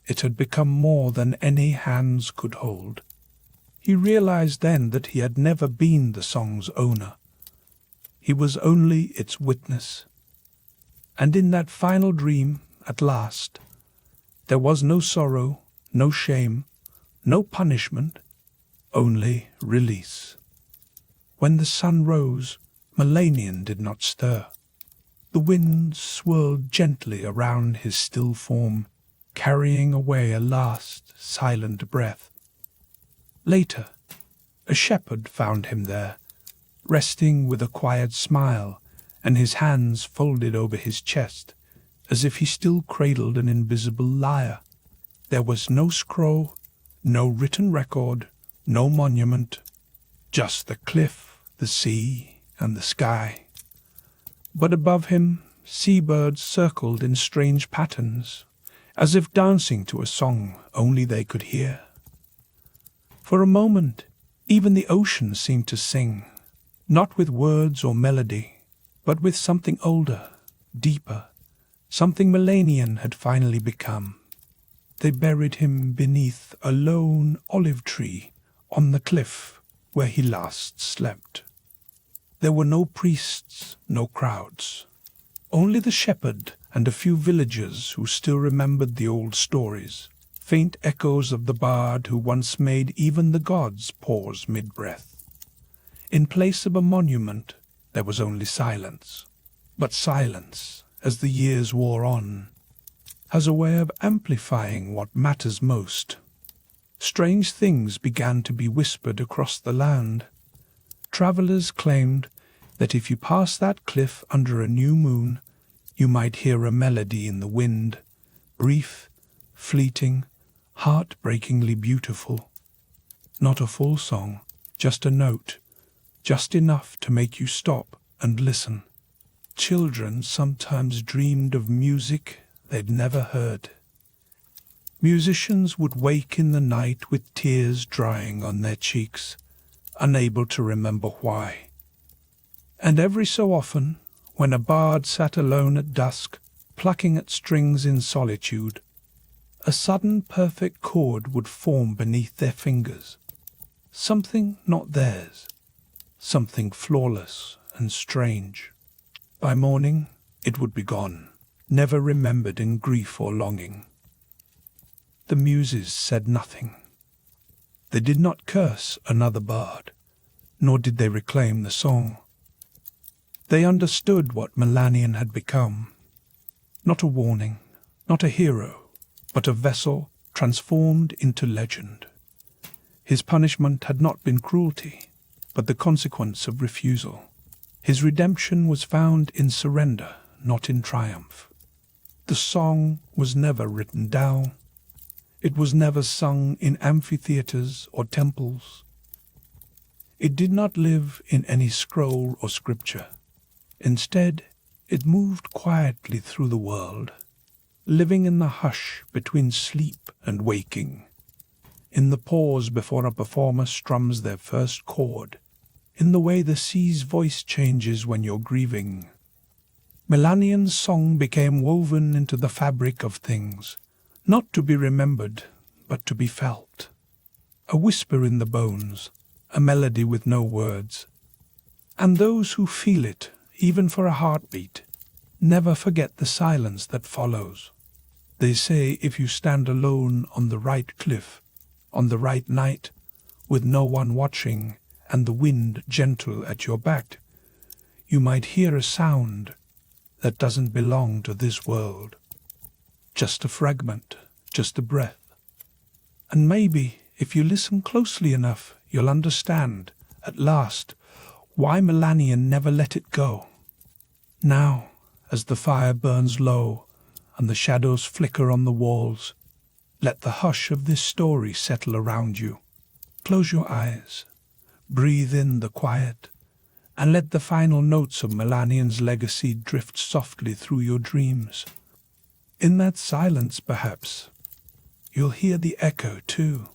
[SPEAKER 1] It had become more than any hands could hold. He realized then that he had never been the song's owner. He was only its witness. And in that final dream, at last, there was no sorrow, no shame, no punishment, only release. When the sun rose, Millennian did not stir. The wind swirled gently around his still form, carrying away a last silent breath. Later, a shepherd found him there, resting with a quiet smile and his hands folded over his chest, as if he still cradled an invisible lyre. There was no scroll, no written record, no monument, just the cliff, the sea, and the sky. But above him, seabirds circled in strange patterns, as if dancing to a song only they could hear. For a moment, even the ocean seemed to sing, not with words or melody, but with something older, deeper, something Millennian had finally become. They buried him beneath a lone olive tree on the cliff where he last slept. There were no priests, no crowds, only the shepherd and a few villagers who still remembered the old stories, faint echoes of the bard who once made even the gods pause mid-breath. In place of a monument, there was only silence. But silence, as the years wore on, has a way of amplifying what matters most. Strange things began to be whispered across the land. Travelers claimed that if you passed that cliff under a new moon, you might hear a melody in the wind, brief, fleeting, heart-breakingly beautiful. Not a full song, just a note, just enough to make you stop and listen. Children sometimes dreamed of music they'd never heard. Musicians would wake in the night with tears drying on their cheeks, unable to remember why. And every so often, when a bard sat alone at dusk, plucking at strings in solitude, a sudden perfect chord would form beneath their fingers. Something not theirs, something flawless and strange. By morning, it would be gone, never remembered in grief or longing. The muses said nothing. They did not curse another bard, nor did they reclaim the song. They understood what Melanion had become. Not a warning, not a hero, but a vessel transformed into legend. His punishment had not been cruelty, but the consequence of refusal. His redemption was found in surrender, not in triumph. The song was never written down. It was never sung in amphitheaters or temples. It did not live in any scroll or scripture. Instead, it moved quietly through the world, living in the hush between sleep and waking, in the pause before a performer strums their first chord, in the way the sea's voice changes when you're grieving. Melanion's song became woven into the fabric of things, not to be remembered, but to be felt. A whisper in the bones, a melody with no words. And those who feel it, even for a heartbeat, never forget the silence that follows. They say if you stand alone on the right cliff, on the right night, with no one watching and the wind gentle at your back, you might hear a sound that doesn't belong to this world. Just a fragment, just a breath. And maybe, if you listen closely enough, you'll understand, at last, why Melanion never let it go. Now, as the fire burns low and the shadows flicker on the walls, let the hush of this story settle around you. Close your eyes, breathe in the quiet, and let the final notes of Melanion's legacy drift softly through your dreams. In that silence, perhaps, you'll hear the echo too,